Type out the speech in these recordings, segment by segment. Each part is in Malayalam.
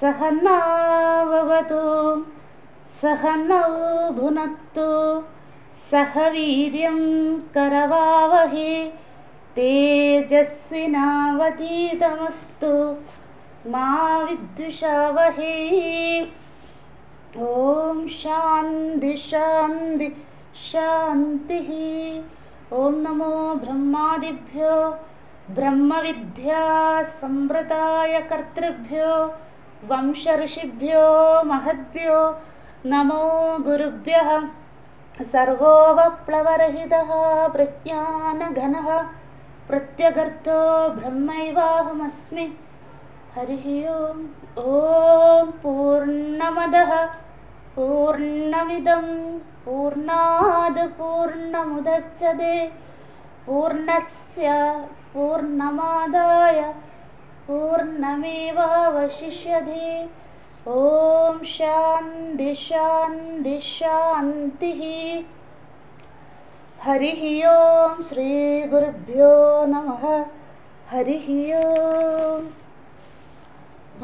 सहनाववतु सहनौ भुनक्तु सह वीर्यं करवावहे तेजस्विनावधीतमस्तु मा विद्विषावहे। ओम शांति शांति शांतिः। ओम नमो ब्रह्मादिभ्यो ब्रह्म विद्या संवृताय कर्तृभ्यो वंश ऋषिभ्यो महद्भ्यो नमो गुरुभ्यः। सर्वोपप्लवरहितः प्रज्ञानघनः प्रत्यगर्थो ब्रह्मैवाहमस्मि। हरिः ओम्। ओम पूर्णमदः पूर्णमिदं पूर्णाद् पूर्णमुदच्यते पूर्णस्य पूर्णमादाय पूर्णमेवावशिष्यते। ओम शांति शांति शांतिः। हरिः ओम। श्री गुरुभ्यो नमः। हरिः ओम।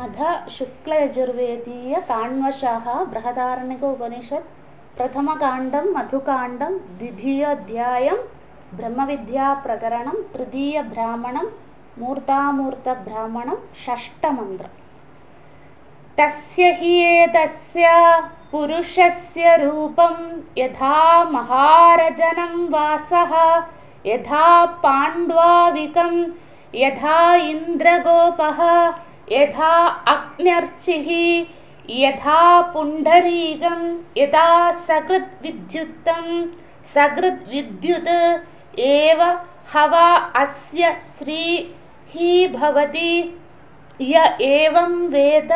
अथ शुक्लयजुर्वेदीय काण्वशाः बृहदारण्यक उपनिषत् प्रथमकाण्डं मधुकाण्डं द्वितीयोऽध्यायं ब्रह्मविद्याप्रकरणं तृतीयब्राह्मणं मूर्तामूर्तब्राह्मणं षष्ठमन्त्रम्। तस्य हि एतस्य पुरुषस्य रूपं यथा महारजनं वासः यथा पाण्ड्वाविकं यथा इन्द्रगोपः यथा अग्न्यर्चिः यथा पुण्डरीकं यथा सकृद्विद्युतं सकृद्विद्युत् एव हवा अस्य श्रीः भवति य एवं वेद।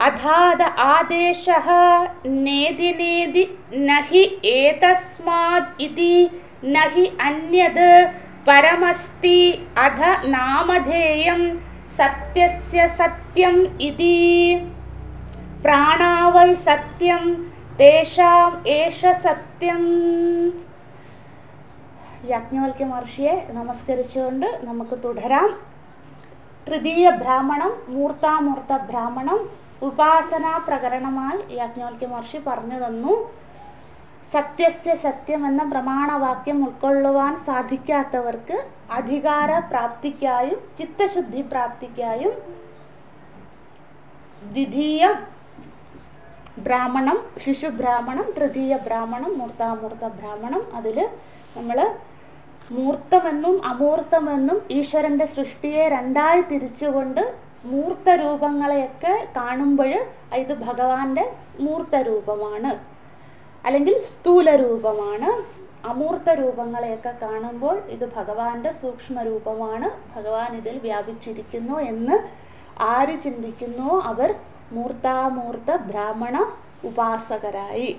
अथाद आदेशः नेदि नेदि न हि एतस्माद् इति न हि अन्यद् परमस्ति अध नामधेयं सत्यस्य सत्यम् इति। प्राणा वै सत्यं तेषाम् एष सत्यम्। യാജ്ഞവൽക്യ മഹർഷിയെ നമസ്കരിച്ചുകൊണ്ട് നമുക്ക് തുടരാം. തൃതീയ ബ്രാഹ്മണം മൂർത്താമൂർത്ത ബ്രാഹ്മണം ഉപാസനാ പ്രകരണമായി യാജ്ഞവൽക്യ മഹർഷി പറഞ്ഞു തന്നു. സത്യസ്യ സത്യം എന്ന പ്രമാണവാക്യം ഉൾക്കൊള്ളുവാൻ സാധിക്കാത്തവർക്ക് അധികാര പ്രാപ്തിക്കായും ചിത്തശുദ്ധി പ്രാപ്തിക്കായും ദ്വിതീയ ബ്രാഹ്മണം ശിശുബ്രാഹ്മണം തൃതീയ ബ്രാഹ്മണം മൂർത്താമൂർത്ത ബ്രാഹ്മണം. അതിൽ നമ്മൾ മൂർത്തമെന്നും അമൂർത്തമെന്നും ഈശ്വരൻ്റെ സൃഷ്ടിയെ രണ്ടായി തിരിച്ചുകൊണ്ട് മൂർത്ത രൂപങ്ങളെയൊക്കെ കാണുമ്പോൾ ഇത് ഭഗവാന്റെ മൂർത്ത രൂപമാണ് അല്ലെങ്കിൽ സ്ഥൂല രൂപമാണ്. അമൂർത്ത രൂപങ്ങളെയൊക്കെ കാണുമ്പോൾ ഇത് ഭഗവാന്റെ സൂക്ഷ്മ രൂപമാണ്, ഭഗവാൻ ഇതിൽ വ്യാപിച്ചിരിക്കുന്നു എന്ന് ആര് ചിന്തിക്കുന്നുവോ അവർ മൂർത്താമൂർത്ത ബ്രാഹ്മണ ഉപാസകരായി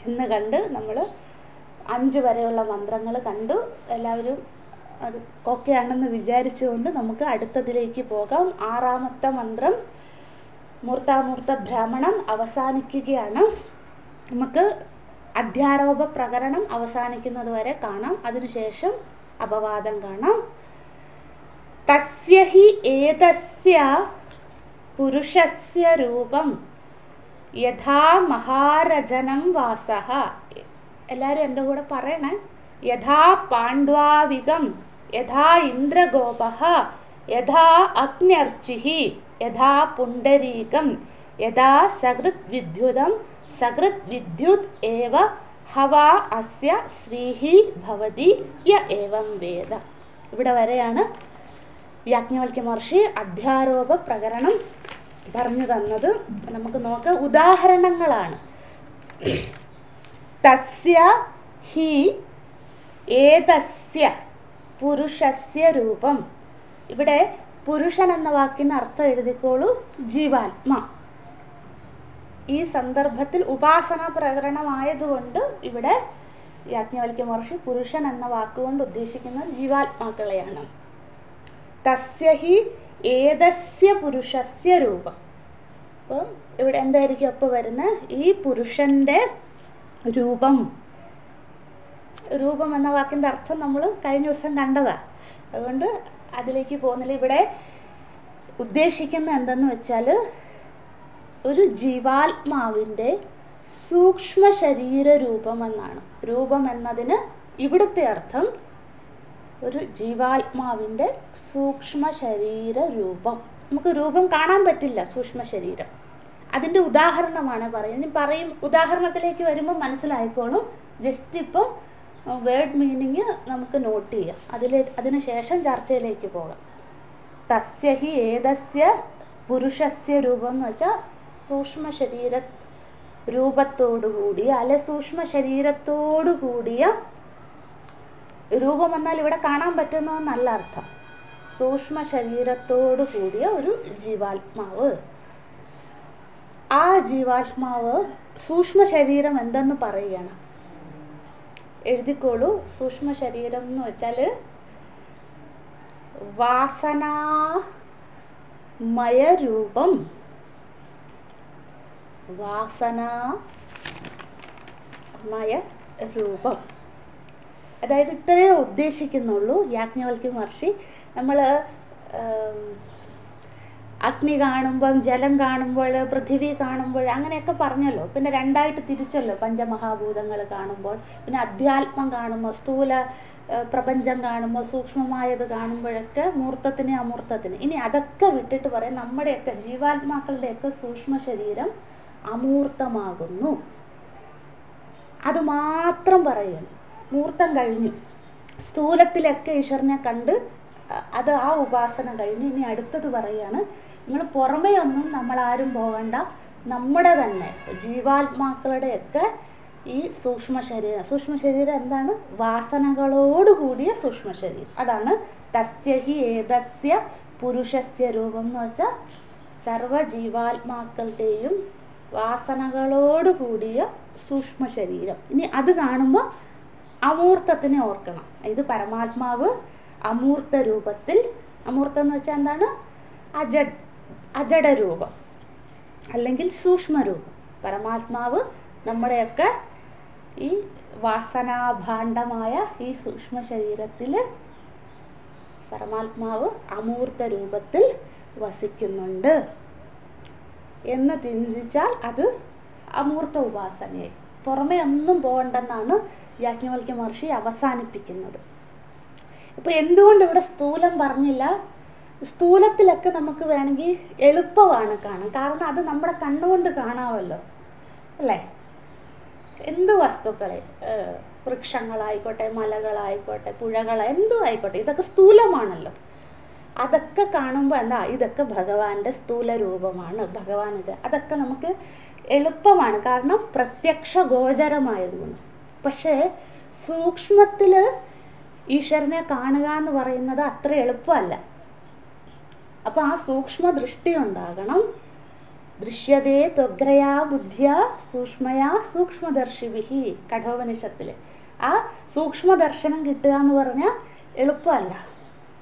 എന്ന് കണ്ട് നമ്മൾ 5 വരെയുള്ള മന്ത്രങ്ങൾ കണ്ടു. എല്ലാവരും അത് ഓക്കെ ആണെന്ന് വിചാരിച്ചുകൊണ്ട് നമുക്ക് അടുത്തതിലേക്ക് പോകാം. 6ാമത്തെ മന്ത്രം മൂർത്താമൂർത്ത ബ്രാഹ്മണം അവസാനിക്കുകയാണ്. നമുക്ക് അധ്യാരോപ പ്രകരണം അവസാനിക്കുന്നത് വരെ കാണാം. അതിനുശേഷം അപവാദം കാണാം. തസ്യ ഹി ഏതസ്യ പുരുഷസ്യ രൂപം യഥാ മഹാരജനം വാസഃ. എല്ലാവരും എൻ്റെ കൂടെ പറയണേ. യഥാ പാണ്ഡ്വാവികം യഥാ ഇന്ദ്രഗോപഃ യഥാ അഗ്ന്യർച്ചിഃ യഥാ പുണ്ഡരീകം യഥാ സകൃദ്വിദ്യുതം സകൃദ്വിദ്യുത് ഏവ ഹവാ അസ്യ ശ്രീഃ ഭവതി യ ഏവം വേദ. ഇവിടെ വരെയാണ് യാജ്ഞവൽക്യ മഹർഷി അധ്യാരോപ പ്രകരണം പറഞ്ഞു തന്നത്. നമുക്ക് നോക്കാം. ഉദാഹരണങ്ങളാണ്. തസ്യ ഹി ഏതസ്യ പുരുഷസ്യ രൂപം. ഇവിടെ പുരുഷൻ എന്ന വാക്കിന് അർത്ഥം എഴുതിക്കോളൂ. ജീവാത്മ. ഈ സന്ദർഭത്തിൽ ഉപാസന പ്രകരണമായതുകൊണ്ട് ഇവിടെ യാജ്ഞവൽക്യ മഹർഷി പുരുഷൻ എന്ന വാക്കുകൊണ്ട് ഉദ്ദേശിക്കുന്നത് ജീവാത്മാക്കളെയാണ്. തസ്യ ഹി ഏതസ്യ പുരുഷസ്യ രൂപം. അപ്പം ഇവിടെ എന്തായിരിക്കും അപ്പോൾ വരുന്നത്? ഈ പുരുഷൻ്റെ രൂപം. രൂപം എന്ന വാക്കിൻ്റെ അർത്ഥം നമ്മൾ കഴിഞ്ഞ ദിവസം കണ്ടതാണ്, അതുകൊണ്ട് അതിലേക്ക് പോകുന്നില്ല. ഇവിടെ ഉദ്ദേശിക്കുന്ന എന്തെന്ന് വെച്ചാൽ ഒരു ജീവാത്മാവിൻ്റെ സൂക്ഷ്മ ശരീര രൂപം എന്നാണ്. രൂപം എന്നതിന് ഇവിടുത്തെ അർത്ഥം ഒരു ജീവാത്മാവിൻ്റെ സൂക്ഷ്മ ശരീര രൂപം. നമുക്ക് രൂപം കാണാൻ പറ്റില്ല, സൂക്ഷ്മ ശരീരം. അതിൻ്റെ ഉദാഹരണമാണ് പറയുന്നത്. പറയും ഉദാഹരണത്തിലേക്ക് വരുമ്പോൾ മനസ്സിലായിക്കോളും. ജസ്റ്റ് ഇപ്പം വേർഡ് മീനിങ് നമുക്ക് നോട്ട് ചെയ്യാം, അതിന് ശേഷം ചർച്ചയിലേക്ക് പോകാം. തസ്യ ഹി ഏതസ്യ പുരുഷസ്യ രൂപം എന്ന് വെച്ചാൽ സൂക്ഷ്മ ശരീര രൂപത്തോടു കൂടിയ അല്ലെ സൂക്ഷ്മ ശരീരത്തോടു കൂടിയ രൂപം എന്നാൽ ഇവിടെ കാണാൻ പറ്റുന്നത് നല്ല അർത്ഥം. സൂക്ഷ്മ ശരീരത്തോടു കൂടിയ ഒരു ജീവാത്മാവ്. ആ ജീവാത്മാവ് സൂക്ഷ്മ ശരീരം എന്തെന്ന് പറയുകയാണ്. എഴുതിക്കോളൂ. സൂക്ഷ്മ ശരീരം എന്ന് വെച്ചാൽ വാസനാമയ രൂപം. വാസനാമയ രൂപം, അതായത് ഇത്രയേ ഉദ്ദേശിക്കുന്നുള്ളൂ യാജ്ഞവൽക്യ മഹർഷി. നമ്മൾ അഗ്നി കാണുമ്പം, ജലം കാണുമ്പോൾ, പൃഥിവി കാണുമ്പോൾ അങ്ങനെയൊക്കെ പറഞ്ഞല്ലോ. പിന്നെ രണ്ടായിട്ട് തിരിച്ചല്ലോ, പഞ്ചമഹാഭൂതങ്ങൾ കാണുമ്പോൾ, പിന്നെ അധ്യാത്മം കാണുമ്പോൾ, സ്ഥൂല പ്രപഞ്ചം കാണുമ്പോൾ, സൂക്ഷ്മമായത് കാണുമ്പോഴൊക്കെ മൂർത്തത്തിന് അമൂർത്തത്തിന്. ഇനി അതൊക്കെ വിട്ടിട്ട് പറയാം, നമ്മുടെയൊക്കെ ജീവാത്മാക്കളുടെയൊക്കെ സൂക്ഷ്മ ശരീരം അമൂർത്തമാകുന്നു. അത് മാത്രം പറയുന്നു. മൂർത്തം കഴിഞ്ഞു, സ്ഥൂലത്തിലൊക്കെ ഈശ്വരനെ കണ്ട് അത് ആ ഉപാസന കഴിഞ്ഞു. ഇനി അടുത്തത് പറയാണ്, നിങ്ങൾ പുറമേ ഒന്നും നമ്മളാരും പോകണ്ട, നമ്മുടെ തന്നെ ജീവാത്മാക്കളുടെയൊക്കെ ഈ സൂക്ഷ്മ ശരീരം എന്താണ്? വാസനകളോടുകൂടിയ സൂക്ഷ്മ ശരീരം. അതാണ് തസ്യ ഹി ഏതസ്യ പുരുഷസ്യ രൂപം എന്ന് വെച്ചാൽ സർവ ജീവാത്മാക്കളുടെയും വാസനകളോടുകൂടിയ സൂക്ഷ്മ ശരീരം. ഇനി അത് കാണുമ്പോൾ അമൂർത്തത്തിനെ ഓർക്കണം. ഇത് പരമാത്മാവ് അമൂർത്ത രൂപത്തിൽ, അമൂർത്തം എന്ന് വെച്ചാൽ എന്താണ്? അജഡരൂപം അല്ലെങ്കിൽ സൂക്ഷ്മരൂപം. പരമാത്മാവ് നമ്മുടെയൊക്കെ ഈ വാസനാഭാണ്ഡമായ ഈ സൂക്ഷ്മ ശരീരത്തിൽ പരമാത്മാവ് അമൂർത്ത രൂപത്തിൽ വസിക്കുന്നുണ്ട് എന്ന് ചിന്തിച്ചാൽ അത് അമൂർത്ത ഉപാസനയായി. പുറമെ ഒന്നും പോകണ്ടെന്നാണ് യാജ്ഞവൽക്യ മഹർഷി അവസാനിപ്പിക്കുന്നത്. ഇപ്പോൾ എന്തുകൊണ്ട് ഇവിടെ സ്ഥൂലം പറഞ്ഞില്ല? സ്ഥൂലത്തിലൊക്കെ നമുക്ക് വേണമെങ്കിൽ എളുപ്പമാണ് കാണാൻ, കാരണം അത് നമ്മുടെ കണ്ണുകൊണ്ട് കാണാമല്ലോ, അല്ലേ? എന്ത് വസ്തുക്കളെ, വൃക്ഷങ്ങളായിക്കോട്ടെ, മലകളായിക്കോട്ടെ, പുഴകൾ, എന്തും ആയിക്കോട്ടെ, ഇതൊക്കെ സ്ഥൂലമാണല്ലോ. അതൊക്കെ കാണുമ്പോൾ എന്താ, ഇതൊക്കെ ഭഗവാന്റെ സ്ഥൂല രൂപമാണ്, ഭഗവാൻ ഇത്, അതൊക്കെ നമുക്ക് എളുപ്പമാണ്, കാരണം പ്രത്യക്ഷ ഗോചരമായതുകൊണ്ട്. പക്ഷേ സൂക്ഷ്മത്തിൽ ഈശ്വരനെ കാണുക എന്ന് പറയുന്നത് അത്ര എളുപ്പമല്ല. അപ്പോൾ ആ സൂക്ഷ്മ ദൃഷ്ടി ഉണ്ടാകണം. ദൃശ്യതേ ത്വഗ്രയാ ബുദ്ധ്യാ സൂക്ഷ്മയാ സൂക്ഷ്മദർശിഭിഹി, കഠോപനിഷത്തിൽ. ആ സൂക്ഷ്മദർശനം കിട്ടുക എന്ന് പറഞ്ഞാൽ എളുപ്പമല്ല.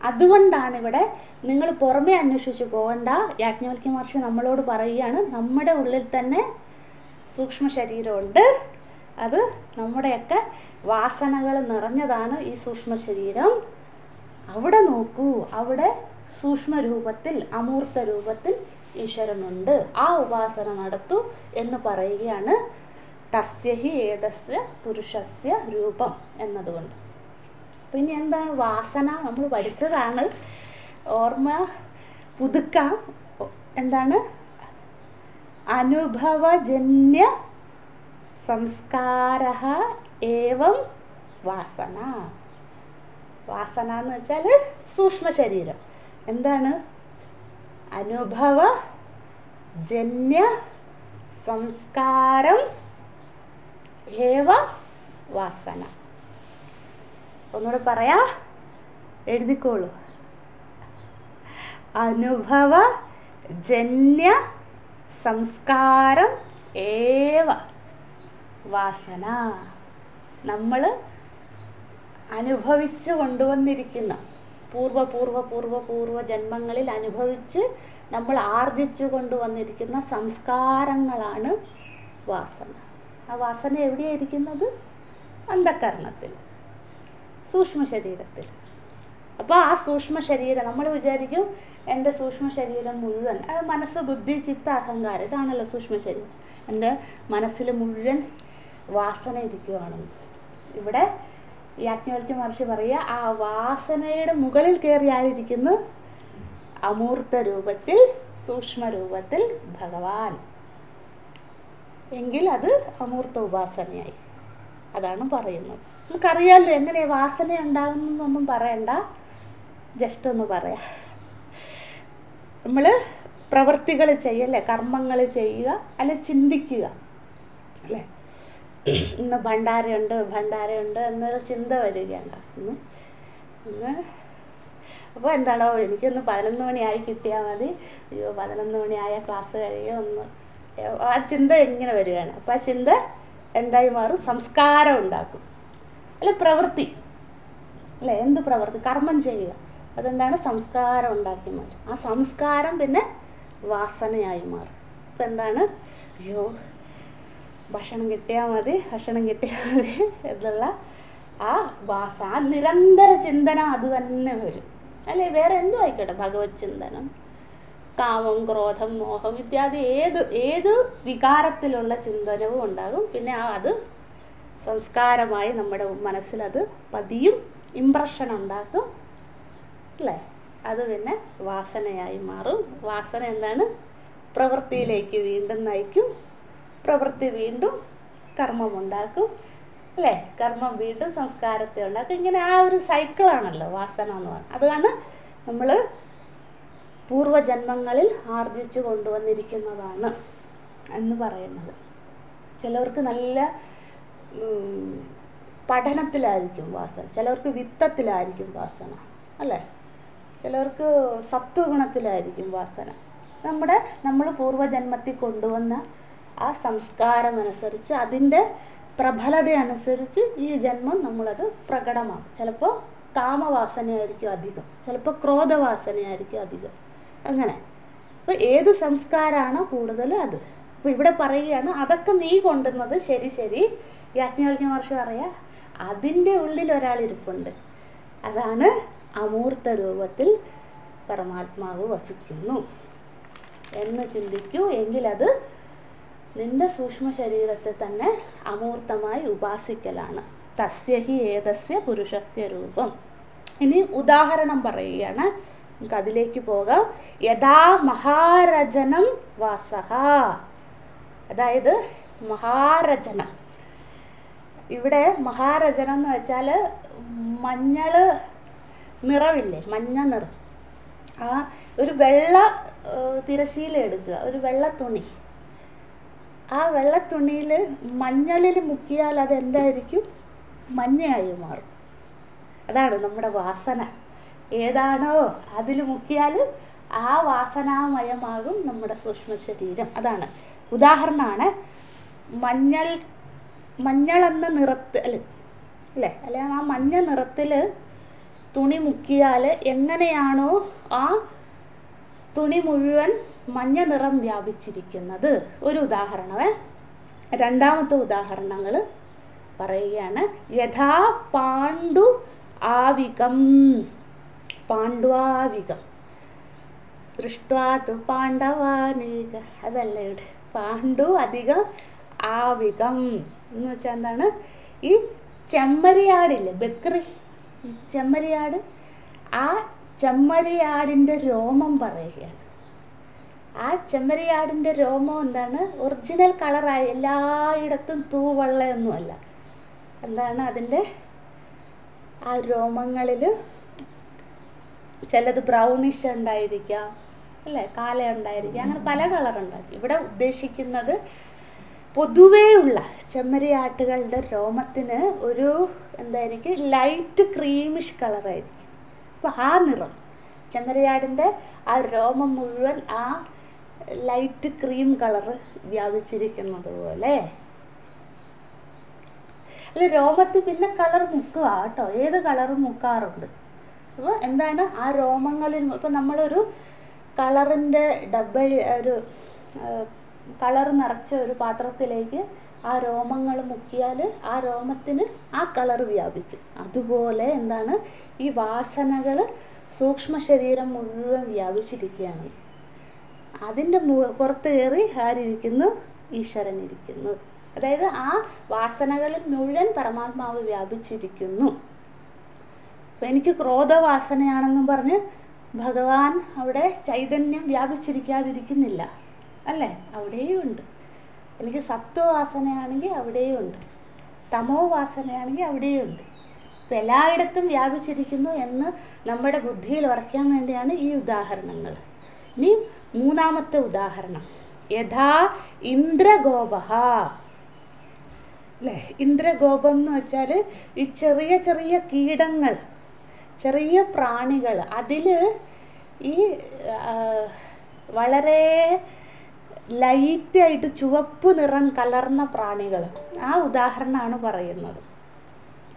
അതുകൊണ്ടാണ് ഇവിടെ നിങ്ങൾ പുറമെ അന്വേഷിച്ച് പോകണ്ട. യാജ്ഞവൽക്യ മഹർഷി നമ്മളോട് പറയുകയാണ്, നമ്മുടെ ഉള്ളിൽ തന്നെ സൂക്ഷ്മ ശരീരമുണ്ട്. അത് നമ്മുടെയൊക്കെ വാസനകൾ നിറഞ്ഞതാണ് ഈ സൂക്ഷ്മ ശരീരം. അവിടെ നോക്കൂ, അവിടെ സൂക്ഷ്മ രൂപത്തിൽ, അമൂർത്ത രൂപത്തിൽ ഈശ്വരനുണ്ട്. ആ ഉപാസന നടത്തൂ എന്ന് പറയുകയാണ് തസ്യ ഹി ഏതസ്യ പുരുഷസ്യ രൂപം എന്നതുകൊണ്ട്. പിന്നെ എന്താണ് വാസന? നമ്മൾ പഠിച്ചതാണ്, ഓർമ്മ പുതുക്കാം. എന്താണ്? അനുഭവജന്യ സംസ്കാരഃ ഏവം വാസന. വാസന എന്ന് വെച്ചാൽ സൂക്ഷ്മ ശരീരം. എന്താണ്? അനുഭവജന്യ സംസ്കാരം ഏവ വാസന. ഒന്നുകൂടെ പറയാ, എഴുതിക്കോളൂ. അനുഭവജന്യ സംസ്കാരം ഏവ വാസന. നമ്മൾ അനുഭവിച്ചു കൊണ്ടുവന്നിരിക്കുന്ന പൂർവ ജന്മങ്ങളിൽ അനുഭവിച്ച് നമ്മൾ ആർജിച്ചു കൊണ്ടുവന്നിരിക്കുന്ന സംസ്കാരങ്ങളാണ് വാസന. ആ വാസന എവിടെയാണ് ഇരിക്കുന്നത്? അന്ധകരണത്തിൽ, സൂക്ഷ്മ ശരീരത്തിൽ. അപ്പോൾ ആ സൂക്ഷ്മ ശരീരം നമ്മൾ വിചാരിക്കും എൻ്റെ സൂക്ഷ്മ ശരീരം മുഴുവൻ, അത് മനസ്സ്, ബുദ്ധി, ചിത്ത, അഹങ്കാരം, ഇതാണല്ലോ സൂക്ഷ്മ ശരീരം. എൻ്റെ മനസ്സിൽ മുഴുവൻ വാസന ഇരിക്കുവാണെന്ന്. ഇവിടെ യാജ്ഞവൽക്യ മഹർഷി പറയുക, ആ വാസനയുടെ മുകളിൽ കയറി ആയിരിക്കുന്നു? അമൂർത്ത രൂപത്തിൽ, സൂക്ഷ്മ രൂപത്തിൽ ഭഗവാൻ. എങ്കിൽ അത് അമൂർത്ത ഉപാസനയായി. അതാണ് പറയുന്നത്. നമുക്കറിയാമല്ലോ എങ്ങനെ വാസന ഉണ്ടാകുന്നൊന്നും പറയണ്ട, ജസ്റ്റ് ഒന്ന് പറയാം. നമ്മൾ പ്രവൃത്തികൾ ചെയ്യല്ലേ, കർമ്മങ്ങൾ ചെയ്യുക, അല്ലെ ചിന്തിക്കുക, അല്ലേ? ഇന്ന് ഭണ്ഡാരയുണ്ട് എന്നൊരു ചിന്ത വരികയാണ്. ഇന്ന് അപ്പോൾ എന്താണോ, എനിക്കൊന്ന് 11 മണിയായി കിട്ടിയാൽ മതി, അയ്യോ 11 മണിയായ ക്ലാസ് കഴിയുമോ ഒന്ന്, ആ ചിന്ത എങ്ങനെ വരികയാണ്. അപ്പോൾ ആ ചിന്ത എന്തായി മാറും? സംസ്കാരം ഉണ്ടാക്കും. അല്ലെ പ്രവൃത്തി, അല്ലേ? എന്ത് പ്രവൃത്തി? കർമ്മം ചെയ്യുക. അതെന്താണ്? സംസ്കാരം ഉണ്ടാക്കി മാറ്റും. ആ സംസ്കാരം പിന്നെ വാസനയായി മാറും. ഇപ്പം എന്താണ്? അയ്യോ ഭക്ഷണം കിട്ടിയാൽ മതി എന്നുള്ള ആ ആ നിരന്തര ചിന്തനം അത് തന്നെ വരും. അല്ലേ? വേറെ എന്തും ആയിക്കോട്ടെ, ഭഗവത് ചിന്തനം, കാമം, ക്രോധം, മോഹം ഇത്യാദി ഏത് വികാരത്തിലുള്ള ചിന്തനവും ഉണ്ടാകും. പിന്നെ അത് സംസ്കാരമായി നമ്മുടെ മനസ്സിലത് പതിയും, ഇംപ്രഷൻ ഉണ്ടാക്കും, അല്ലേ? അത് പിന്നെ വാസനയായി മാറും. വാസന എന്താണ്? പ്രവൃത്തിയിലേക്ക് വീണ്ടും നയിക്കും. പ്രവൃത്തി വീണ്ടും കർമ്മമുണ്ടാക്കും, അല്ലേ? കർമ്മം വീണ്ടും സംസ്കാരത്തെ ഉണ്ടാക്കും. ഇങ്ങനെ ആ ഒരു സൈക്കിളാണല്ലോ വാസന എന്ന് പറയുന്നത്. അതാണ് നമ്മൾ പൂർവജന്മങ്ങളിൽ ആർജിച്ചു കൊണ്ടുവന്നിരിക്കുന്നതാണ് എന്ന് പറയുന്നത്. ചിലവർക്ക് നല്ല പഠനത്തിലായിരിക്കും വാസന, ചിലവർക്ക് വിത്തത്തിലായിരിക്കും വാസന, അല്ലേ? ചിലവർക്ക് സത്വഗുണത്തിലായിരിക്കും വാസന. നമ്മൾ പൂർവജന്മത്തിൽ കൊണ്ടുവന്ന ആ സംസ്കാരമനുസരിച്ച്, അതിൻ്റെ പ്രബലത അനുസരിച്ച് ഈ ജന്മം നമ്മളത് പ്രകടമാകും. ചിലപ്പോൾ കാമവാസനയായിരിക്കും അധികം, ചിലപ്പോൾ ക്രോധവാസനയായിരിക്കും അധികം, അങ്ങനെ. അപ്പോൾ ഏത് സംസ്കാരമാണോ കൂടുതൽ അത്. അപ്പോൾ ഇവിടെ പറയുകയാണ്, അതൊക്കെ നീ കൊണ്ടുവന്നത് ശരി, യാജ്ഞവൽക്യ മഹർഷി പറയാ, അതിൻ്റെ ഉള്ളിൽ ഒരാളിരിപ്പുണ്ട്. അതാണ് അമൂർത്ത രൂപത്തിൽ പരമാത്മാവ് വസിക്കുന്നു എന്ന് ചിന്തിക്കൂ. എങ്കിലത് നിന്റെ സൂക്ഷ്മ ശരീരത്തെ തന്നെ അമൂർത്തമായി ഉപാസിക്കലാണ്. തസ്യഹി ഏതസ്യ പുരുഷസ്യ രൂപം. ഇനി ഉദാഹരണം പറയുകയാണ്, നമുക്ക് അതിലേക്ക് പോകാം. യഥാ മഹാരജനം വാസഃ. അതായത് മഹാരജനം, ഇവിടെ മഹാരജനം എന്ന് വെച്ചാൽ മഞ്ഞൾ നിറമില്ലേ, മഞ്ഞ നിറം. ആ ഒരു വെള്ള തിരശീല എടുക്കുക, ഒരു വെള്ള തുണി. ആ വെള്ള തുണിയിൽ മഞ്ഞളിൽ മുക്കിയാൽ അതെന്തായിരിക്കും? മഞ്ഞയായി മാറും. അതാണ് നമ്മുടെ വാസന. ഏതാണോ അതിൽ മുക്കിയാൽ ആ വാസനാമയമാകും നമ്മുടെ സൂക്ഷ്മ ശരീരം. അതാണ് ഉദാഹരണമാണ്. മഞ്ഞളെന്ന നിറത്തിൽ, അല്ലേ? ആ മഞ്ഞ നിറത്തിൽ തുണി മുക്കിയാൽ എങ്ങനെയാണോ ആ തുണി മുഴുവൻ മഞ്ഞ നിറം വ്യാപിച്ചിരിക്കുന്നത്. ഒരു ഉദാഹരണമേ. രണ്ടാമത്തെ ഉദാഹരണങ്ങൾ പറയുകയാണ്. യഥാ പാണ്ഡു ആവികം. പാണ്ഡ്വാവികം ദൃഷ്ട്വാതു പാണ്ഡവാനേക. അതല്ല ഇവിടെ. പാണ്ഡു അധികം ആവികം എന്ന് വെച്ചാൽ എന്താണ്? ഈ ചെമ്മരിയാടില്ലേ, ബക്രി, ഈ ചെമ്മരിയാട്, ആ ചെമ്മരിയാടിൻ്റെ രോമം പറയുകയാണ്. ആ ചെമ്മരിയാടിൻ്റെ രോമം എന്താണ്? ഒറിജിനൽ കളറായി എല്ലായിടത്തും തൂവെള്ളയൊന്നുമല്ല. എന്താണ് അതിൻ്റെ ആ രോമങ്ങളിൽ ചിലത് ബ്രൗണിഷ് ഉണ്ടായിരിക്കാം, അല്ലേ? കാല ഉണ്ടായിരിക്കാം, അങ്ങനെ പല കളറുണ്ടായിരിക്കും. ഇവിടെ ഉദ്ദേശിക്കുന്നത് പൊതുവെയുള്ള ചെമ്മരിയാട്ടുകളുടെ രോമത്തിന് ഒരു എന്തായിരിക്കും? ലൈറ്റ് ക്രീമിഷ് കളറായിരിക്കും. അപ്പോൾ ആ നിറം ചെമ്മരിയാടിൻ്റെ ആ രോമം മുഴുവൻ ആ ലൈറ്റ് ക്രീം കളറ് വ്യാപിച്ചിരിക്കുന്നത് പോലെ. അല്ല, രോമത്തിൽ പിന്നെ കളർ മുക്കുക കേട്ടോ, ഏത് കളറും മുക്കാറുണ്ട്. അപ്പോൾ എന്താണ് ആ രോമങ്ങളിൽ, ഇപ്പം നമ്മളൊരു കളറിൻ്റെ ഒരു കളർ നിറച്ച ഒരു പാത്രത്തിലേക്ക് ആ രോമങ്ങൾ മുക്കിയാൽ ആ രോമത്തിന് ആ കളർ വ്യാപിക്കും. അതുപോലെ എന്താണ് ഈ വാസനകൾ സൂക്ഷ്മ ശരീരം മുഴുവൻ വ്യാപിച്ചിരിക്കുകയാണ്. അതിൻ്റെ പുറത്ത് കയറി ആരിയ്ക്കുന്നു? ഈശ്വരൻ ഇരിക്കുന്നു. അതായത് ആ വാസനകളിൽ മുഴുവൻ പരമാത്മാവ് വ്യാപിച്ചിരിക്കുന്നു. അപ്പം എനിക്ക് ക്രോധവാസനയാണെന്നും പറഞ്ഞ് ഭഗവാൻ അവിടെ ചൈതന്യം വ്യാപിച്ചിരിക്കാതിരിക്കുന്നില്ല അല്ലേ? അവിടെയും ഉണ്ട്. എനിക്ക് സത്വവാസനയാണെങ്കിൽ അവിടെയും ഉണ്ട്, തമോ വാസനയാണെങ്കിൽ അവിടെയും ഉണ്ട്. അപ്പം എല്ലായിടത്തും വ്യാപിച്ചിരിക്കുന്നു എന്ന് നമ്മുടെ ബുദ്ധിയിൽ ഉറയ്ക്കാൻ വേണ്ടിയാണ് ഈ ഉദാഹരണങ്ങൾ. ഇനി മൂന്നാമത്തെ ഉദാഹരണം, യഥാ ഇന്ദ്രഗോപഃ അല്ലേ? ഇന്ദ്രഗോപം എന്ന് വെച്ചാൽ ഈ ചെറിയ ചെറിയ കീടങ്ങൾ, ചെറിയ പ്രാണികൾ, അതിൽ ഈ വളരെ ലൈറ്റായിട്ട് ചുവപ്പ് നിറം കലർന്ന പ്രാണികൾ, ആ ഉദാഹരണമാണ് പറയുന്നത്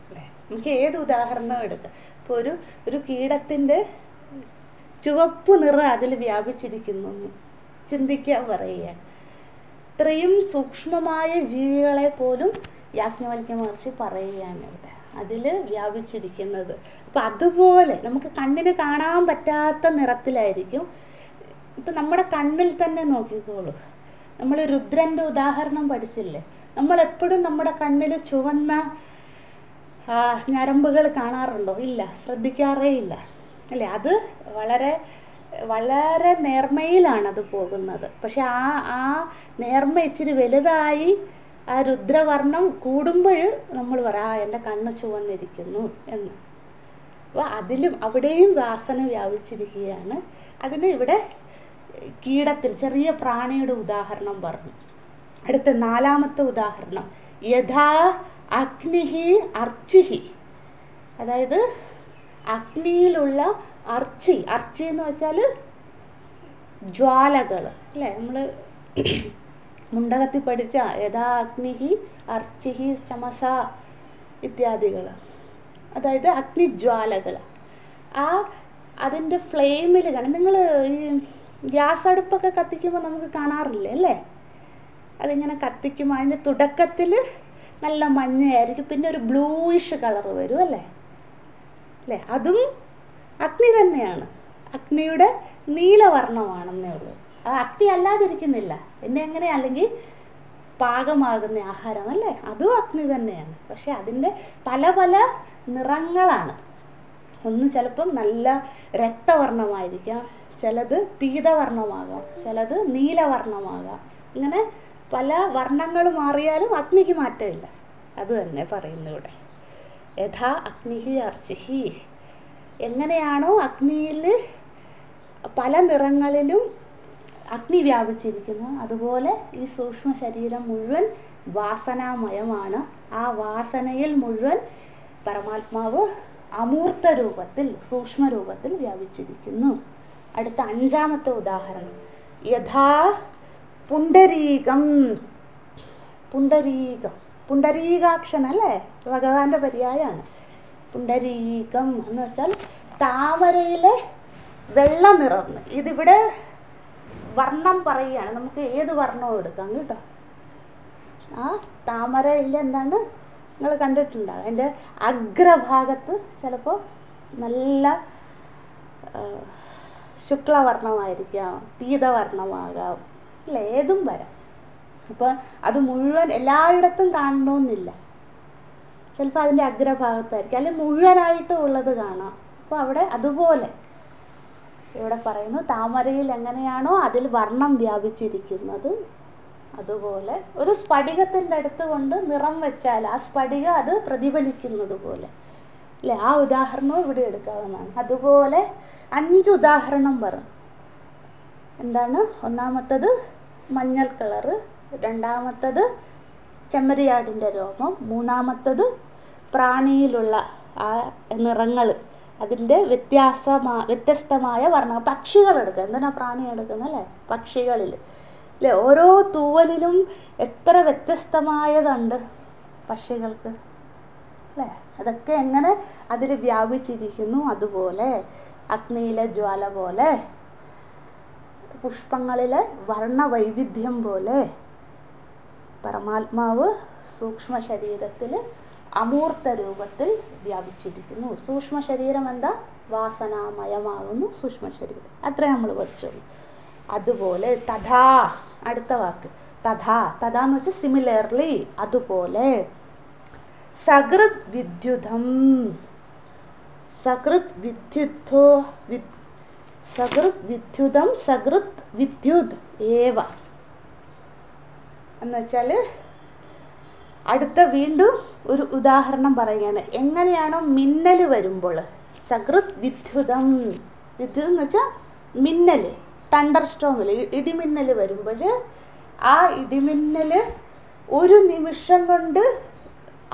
അല്ലേ? നമുക്ക് ഏത് ഉദാഹരണം എടുക്കാം. ഇപ്പോൾ ഒരു കീടത്തിൻ്റെ ചുവപ്പ് നിറം അതിൽ വ്യാപിച്ചിരിക്കുന്നു ചിന്തിക്കാൻ പറയുകയാണ്. ഇത്രയും സൂക്ഷ്മമായ ജീവികളെ പോലും യാജ്ഞവൽക്യ മഹർഷി പറയുകയാണ് ഇവിടെ അതിൽ വ്യാപിച്ചിരിക്കുന്നത്. അപ്പം അതുപോലെ നമുക്ക് കണ്ണിന് കാണാൻ പറ്റാത്ത നിറത്തിലായിരിക്കും. ഇപ്പം നമ്മുടെ കണ്ണിൽ തന്നെ നോക്കിക്കോളൂ. നമ്മൾ രുദ്രൻ്റെ ഉദാഹരണം പഠിച്ചില്ലേ? നമ്മളെപ്പോഴും നമ്മുടെ കണ്ണിൽ ചുവന്ന ഞരമ്പുകൾ കാണാറുണ്ടോ? ഇല്ല, ശ്രദ്ധിക്കാറേ ഇല്ല അല്ലേ? അത് വളരെ വളരെ നേർമയിലാണത് പോകുന്നത്. പക്ഷെ ആ നേർമ ഇച്ചിരി വലുതായി ആ രുദ്രവർണ്ണം കൂടുമ്പോൾ നമ്മൾ പറയാം എൻ്റെ കണ്ണ് ചുവന്നിരിക്കുന്നു എന്ന്. അപ്പോൾ അതിലും അവിടെയും വാസന വ്യാപിച്ചിരിക്കുകയാണ്. അതിന് ഇവിടെ കീടത്തിൽ ചെറിയ പ്രാണിയുടെ ഉദാഹരണം പറഞ്ഞു. അടുത്ത നാലാമത്തെ ഉദാഹരണം, യഥാ അഗ്നിഹി അർച്ചിഹി, അതായത് അഗ്നിയിലുള്ള അർച്ചി എന്ന് വെച്ചാൽ ജ്വാലകൾ അല്ലേ? നമ്മൾ മുണ്ടകത്തിൽ പഠിച്ച യഥാ അഗ്നിഹി അർച്ചിഹി ചമസ ഇത്യാദികൾ, അതായത് അഗ്നിജ്വാലകൾ. അതിൻ്റെ ഫ്ലെയിമിൽ കാണാം. നിങ്ങൾ ഈ ഗ്യാസ് അടുപ്പൊക്കെ കത്തിക്കുമ്പോൾ നമുക്ക് കാണാറില്ലേ അല്ലേ? അതിങ്ങനെ കത്തിക്കുമ്പോൾ അതിൻ്റെ തുടക്കത്തിൽ നല്ല മഞ്ഞയായിരിക്കും, പിന്നെ ഒരു ബ്ലൂയിഷ് കളർ വരും അല്ലേ? അതും അഗ്നി തന്നെയാണ്. അഗ്നിയുടെ നീലവർണ്ണമാണെന്നേ ഉള്ളൂ. അത് അഗ്നി അല്ലാതിരിക്കുന്നില്ല. പിന്നെ എങ്ങനെ? അല്ലെങ്കിൽ പാകമാകുന്ന ആഹാരം അല്ലേ? അതും അഗ്നി തന്നെയാണ്. പക്ഷെ അതിൻ്റെ പല പല നിറങ്ങളാണ്. ഒന്ന് ചിലപ്പം നല്ല രക്തവർണ്ണമായിരിക്കാം, ചിലത് പീതവർണ്ണമാകാം, ചിലത് നീലവർണ്ണമാകാം. ഇങ്ങനെ പല വർണ്ണങ്ങൾ മാറിയാലും അഗ്നിക്ക് മാറ്റമില്ല. അത് തന്നെ പറയുന്നു ഇവിടെ. യഥാ അഗ്നിഹി അർച്ചിഹി, എങ്ങനെയാണോ അഗ്നിയിൽ പല നിറങ്ങളിലും അഗ്നി വ്യാപിച്ചിരിക്കുന്നു, അതുപോലെ ഈ സൂക്ഷ്മ ശരീരം മുഴുവൻ വാസനാമയമാണ്. ആ വാസനയിൽ മുഴുവൻ പരമാത്മാവ് അമൂർത്ത രൂപത്തിൽ, സൂക്ഷ്മ രൂപത്തിൽ വ്യാപിച്ചിരിക്കുന്നു. അടുത്ത അഞ്ചാമത്തെ ഉദാഹരണം, യഥാ പുണ്ടരീകം. പുണ്ടരീകാക്ഷൻ അല്ലേ? ഭഗവാന്റെ പര്യായമാണ് പുണ്ടരീകം എന്ന് വെച്ചാൽ താമരയിലെ വെള്ള നിറം. ഇതിവിടെ വർണ്ണം പറയുകയാണ്, നമുക്ക് ഏത് വർണ്ണവും എടുക്കാം കേട്ടോ. ആ താമരയിൽ എന്താണ് നിങ്ങൾ കണ്ടിട്ടുണ്ടാകും, അതിൻ്റെ അഗ്രഭാഗത്ത് ചിലപ്പോൾ നല്ല ശുക്ലവർണ്ണമായിരിക്കാം, പീതവർണ്ണമാകാം അല്ലേ? ഏതും വരാം. അപ്പോൾ അത് മുഴുവൻ എല്ലായിടത്തും കാണണമെന്നില്ല. ചിലപ്പോൾ അതിൻ്റെ അഗ്രഭാഗത്തായിരിക്കും, അല്ലെങ്കിൽ മുഴുവനായിട്ടും ഉള്ളത് കാണാം. അപ്പോൾ അവിടെ അതുപോലെ ഇവിടെ പറയുന്നു, താമരയിൽ എങ്ങനെയാണോ അതിൽ വർണ്ണം വ്യാപിച്ചിരിക്കുന്നത്, അതുപോലെ ഒരു സ്ഫടികത്തിൻ്റെ അടുത്ത് കൊണ്ട് നിറം വെച്ചാൽ ആ സ്ഫടിക അത് പ്രതിഫലിക്കുന്നത് പോലെ അല്ലേ? ആ ഉദാഹരണവും ഇവിടെ എടുക്കാവുന്നതാണ്. അതുപോലെ 5 ഉദാഹരണം പറഞ്ഞു. എന്താണ്? ഒന്നാമത്തത് മഞ്ഞൾ കളറ്, രണ്ടാമത്തത് ചെമ്മരിയാടിൻ്റെ രോമം, മൂന്നാമത്തത് പ്രാണിയിലുള്ള ആ നിറങ്ങൾ അതിൻ്റെ വ്യത്യസ്തമായ വർണ്ണ. പക്ഷികളെടുക്കുക, എന്തിനാ പ്രാണി എടുക്കുന്നത് അല്ലേ? പക്ഷികളിൽ അല്ലേ, ഓരോ തൂവലിലും എത്ര വ്യത്യസ്തമായതുണ്ട് പക്ഷികൾക്ക് അല്ലേ? അതൊക്കെ എങ്ങനെ അതിൽ വ്യാപിച്ചിരിക്കുന്നു. അതുപോലെ അഗ്നിയിലെ ജ്വാല പോലെ, പുഷ്പങ്ങളിലെ വർണ്ണവൈവിധ്യം പോലെ പരമാത്മാവ് സൂക്ഷ്മ ശരീരത്തിൽ അമൂർത്ത രൂപത്തിൽ വ്യാപിച്ചിരിക്കുന്നു. സൂക്ഷ്മ ശരീരം എന്താ? വാസനാമയമാകുന്നു സൂക്ഷ്മ ശരീരം. അത്രയും നമ്മൾ പഠിച്ചോളൂ. അതുപോലെ തഥാ, അടുത്ത വാക്ക് തഥാ. തഥാ എന്ന് വെച്ചാൽ സിമിലർലി, അതുപോലെ സകൃത് വിദ്യുതം. സകൃത് വിദ്യുതോ സകൃത് വിദ്യുതം സകൃത് വിദ്യുത് ഏവ എന്ന് വെച്ചാൽ അടുത്ത വീണ്ടും ഒരു ഉദാഹരണം പറയുകയാണ്. എങ്ങനെയാണോ മിന്നൽ വരുമ്പോൾ, സകൃത് വിദ്യുതം, വിദ്യുത് എന്ന് വെച്ചാൽ മിന്നൽ, തണ്ടർ സ്റ്റോമിൽ ഇടിമിന്നൽ വരുമ്പോൾ ആ ഇടിമിന്നൽ ഒരു നിമിഷം കൊണ്ട്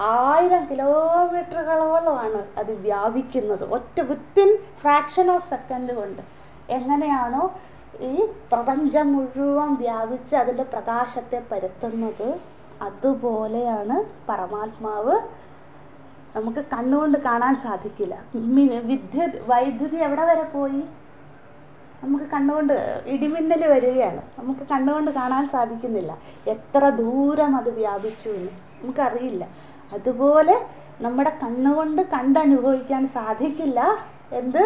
1000 കിലോമീറ്ററുകളോളമാണ് അത് വ്യാപിക്കുന്നത്, ഒറ്റ വിത്തിൻ ഫ്രാക്ഷൻ ഓഫ് സെക്കൻഡ് കൊണ്ട്. എങ്ങനെയാണോ ഈ പ്രപഞ്ചം മുഴുവൻ വ്യാപിച്ച് അതിൻ്റെ പ്രകാശത്തെ പരത്തുന്നത്, അതുപോലെയാണ് പരമാത്മാവ്. നമുക്ക് കണ്ണുകൊണ്ട് കാണാൻ സാധിക്കില്ല. വൈദ്യുതി എവിടെ വരെ പോയി? നമുക്ക് കണ്ണുകൊണ്ട്, ഇടിമിന്നൽ വരികയാണ്, നമുക്ക് കണ്ണുകൊണ്ട് കാണാൻ സാധിക്കുന്നില്ല. എത്ര ദൂരം അത് വ്യാപിച്ചു എന്ന് നമുക്കറിയില്ല. അതുപോലെ നമ്മുടെ കണ്ണുകൊണ്ട് കണ്ടനുഭവിക്കാൻ സാധിക്കില്ല. എന്ത്?